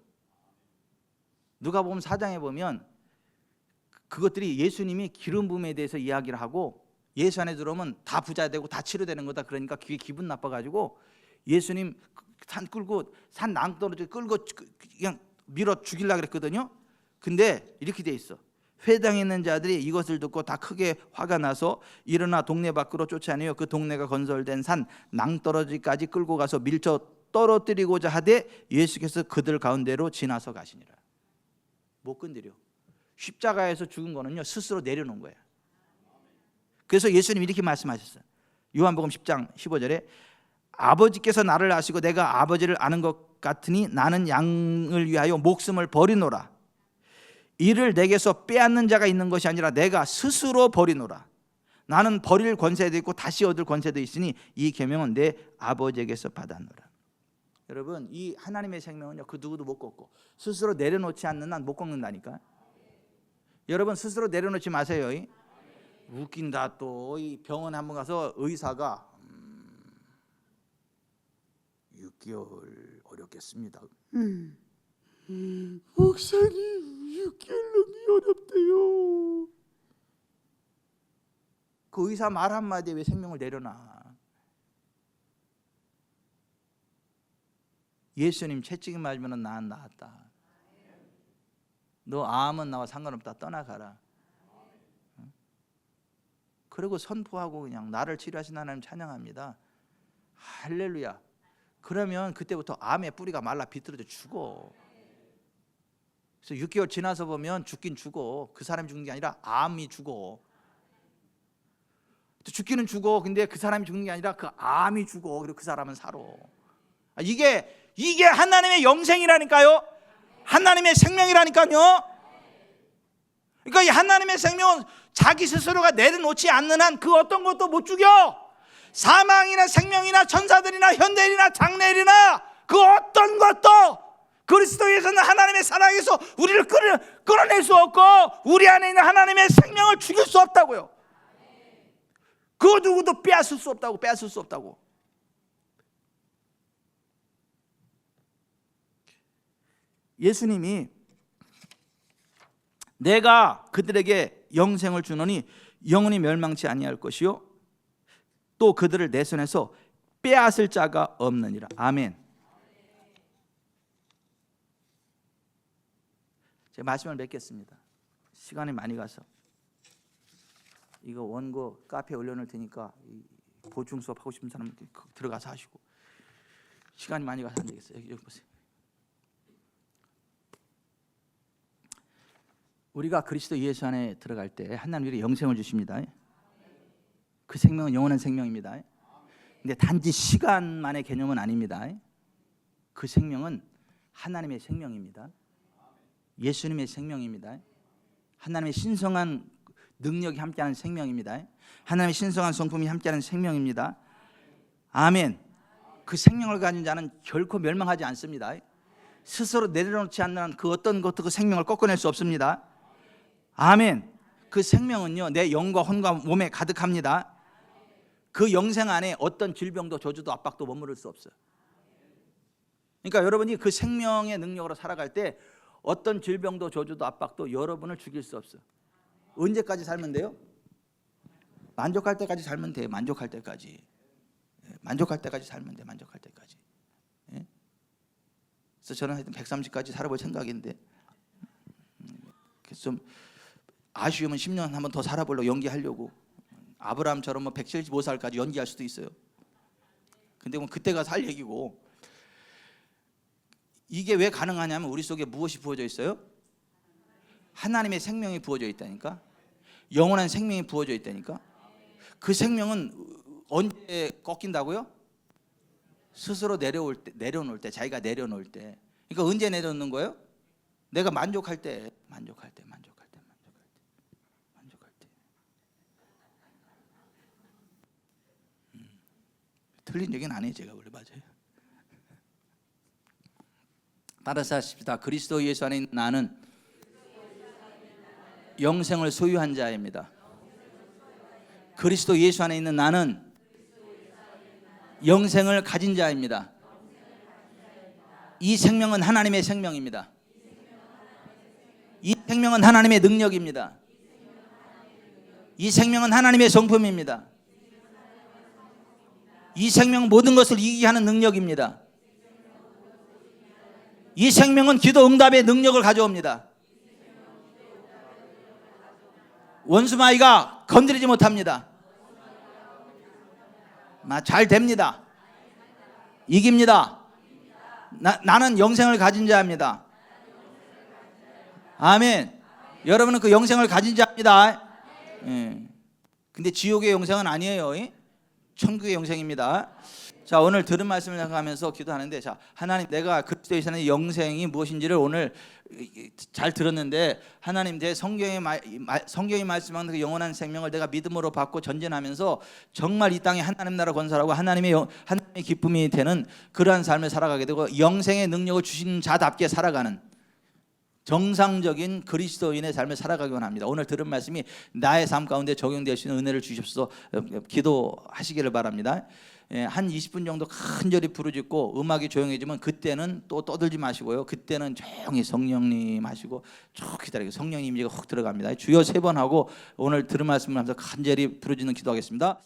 S1: 누가복음 4장에 보면 그것들이 예수님이 기름 부음에 대해서 이야기를 하고 예수 안에 들어오면 다 부자 되고 다 치료되는 거다. 그러니까 그게 기분 나빠가지고 예수님 산 끌고 산 낭떠러지 끌고 그냥 밀어 죽이려고 그랬거든요. 근데 이렇게 돼 있어. 회당에 있는 자들이 이것을 듣고 다 크게 화가 나서 일어나 동네 밖으로 쫓아내어 그 동네가 건설된 산 낭떠러지까지 끌고 가서 밀쳐 떨어뜨리고자 하되 예수께서 그들 가운데로 지나서 가시니라. 못 건드려. 십자가에서 죽은 거는요 스스로 내려놓은 거예요. 그래서 예수님이 이렇게 말씀하셨어요. 요한복음 10장 15절에 아버지께서 나를 아시고 내가 아버지를 아는 것 같으니 나는 양을 위하여 목숨을 버리노라. 이를 내게서 빼앗는 자가 있는 것이 아니라 내가 스스로 버리노라. 나는 버릴 권세도 있고 다시 얻을 권세도 있으니 이 계명은 내 아버지에게서 받았노라. 여러분 이 하나님의 생명은요 그 누구도 못 꺾고 스스로 내려놓지 않는 한 못 꺾는다니까. 여러분 스스로 내려놓지 마세요. 웃긴다. 또 이 병원 한번 가서 의사가 6개월 어렵겠습니다. 목사님 6개월 너무 어렵대요. 그 의사 말 한마디에 왜 생명을 내려놔. 예수님 채찍이 맞으면 난 나았다. 너 암은 나와 상관없다. 떠나가라. 그리고 선포하고 그냥 나를 치료하신 하나님 찬양합니다. 할렐루야. 그러면 그때부터 암의 뿌리가 말라 비틀어져 죽어. 그래서 6개월 지나서 보면 죽긴 죽어. 그 사람이 죽는 게 아니라 암이 죽어. 죽기는 죽어. 근데 그 사람이 죽는 게 아니라 그 암이 죽어. 그리고 그 사람은 살아. 이게 하나님의 영생이라니까요. 하나님의 생명이라니까요. 그러니까 이 하나님의 생명은 자기 스스로가 내려놓지 않는 한 그 어떤 것도 못 죽여. 사망이나 생명이나 천사들이나 현대일이나 장래일이나 그 어떤 것도 그리스도에서는 하나님의 사랑에서 우리를 끌어낼 수 없고 우리 안에 있는 하나님의 생명을 죽일 수 없다고요. 그 누구도 빼앗을 수 없다고. 빼앗을 수 없다고. 예수님이 내가 그들에게 영생을 주노니 영원히 멸망치 아니할 것이요 또 그들을 내 손에서 빼앗을 자가 없느니라. 아멘. 제가 말씀을 맺겠습니다. 시간이 많이 가서 이거 원고 카페에 올려놓을 테니까 보충 수업 하고 싶은 사람 들어가서 하시고 시간이 많이 가서 안 되겠어요. 여기 보세요. 우리가 그리스도 예수 안에 들어갈 때 하나님 우리에게 영생을 주십니다. 그 생명은 영원한 생명입니다. 근데 단지 시간만의 개념은 아닙니다. 그 생명은 하나님의 생명입니다. 예수님의 생명입니다. 하나님의 신성한 능력이 함께하는 생명입니다. 하나님의 신성한 성품이 함께하는 생명입니다. 아멘.
S2: 그 생명을 가진 자는 결코 멸망하지 않습니다. 스스로 내려놓지 않는 그 어떤 것도 그 생명을 꺾어낼 수 없습니다. 아멘. 그 생명은요, 내 영과 혼과 몸에 가득합니다. 그 영생 안에 어떤 질병도 저주도 압박도 머무를 수 없어요. 그러니까 여러분이 그 생명의 능력으로 살아갈 때 어떤 질병도 저주도 압박도 여러분을 죽일 수 없어요. 언제까지 살면 돼요? 만족할 때까지 살면 돼요. 만족할 때까지. 만족할 때까지 살면 돼. 만족할 때까지. 예? 그래서 저는 하여튼 130까지 살아볼 생각인데, 그래서 좀 아쉬우면 10년 한번 더 살아보려고 연기하려고. 아브라함처럼 뭐 175살까지 연기할 수도 있어요. 근데 뭐 그때가 살 얘기고. 이게 왜 가능하냐면 우리 속에 무엇이 부어져 있어요? 하나님의 생명이 부어져 있다니까. 영원한 생명이 부어져 있다니까. 그 생명은 언제 꺾인다고요? 스스로 내려놓을 때, 자기가 내려놓을 때. 그러니까 언제 내려놓는 거예요? 내가 만족할 때. 틀린 얘기는 아니에요. 제가 원래 맞아요. 따라서 하십시다. 그리스도 예수 안에 있는 나는 영생을 소유한 자입니다. 그리스도 예수 안에 있는 나는 영생을 가진 자입니다. 이 생명은 하나님의 생명입니다. 이 생명은 하나님의 능력입니다. 이 생명은 하나님의 성품입니다. 이 생명은 모든 것을 이기게 하는 능력입니다. 이 생명은 기도 응답의 능력을 가져옵니다. 원수마귀가 건드리지 못합니다. 잘 됩니다. 이깁니다. 나는 영생을 가진 자입니다. 아멘. 여러분은 그 영생을 가진 자입니다. 근데 지옥의 영생은 아니에요. 천국의 영생입니다. 자, 오늘 들은 말씀을 생각하면서 기도하는데, 자, 하나님, 내가 그리스도에 사는 영생이 무엇인지를 오늘 잘 들었는데, 하나님, 내 성경이 말씀하는 그 영원한 생명을 내가 믿음으로 받고 전진하면서 정말 이 땅에 하나님 나라 건설하고 하나님의 기쁨이 되는 그러한 삶을 살아가게 되고 영생의 능력을 주신 자답게 살아가는 정상적인 그리스도인의 삶을 살아가기 원합니다. 오늘 들은 말씀이 나의 삶 가운데 적용될 수 있는 은혜를 주십시오. 기도하시기를 바랍니다. 한 20분 정도 간절히 부르짖고 음악이 조용해지면 그때는 또 떠들지 마시고요. 그때는 조용히 성령님 하시고 쭉 기다리고 성령님 이미지가 훅 들어갑니다. 주여 3번 하고 오늘 들은 말씀을 하면서 간절히 부르짖는 기도하겠습니다.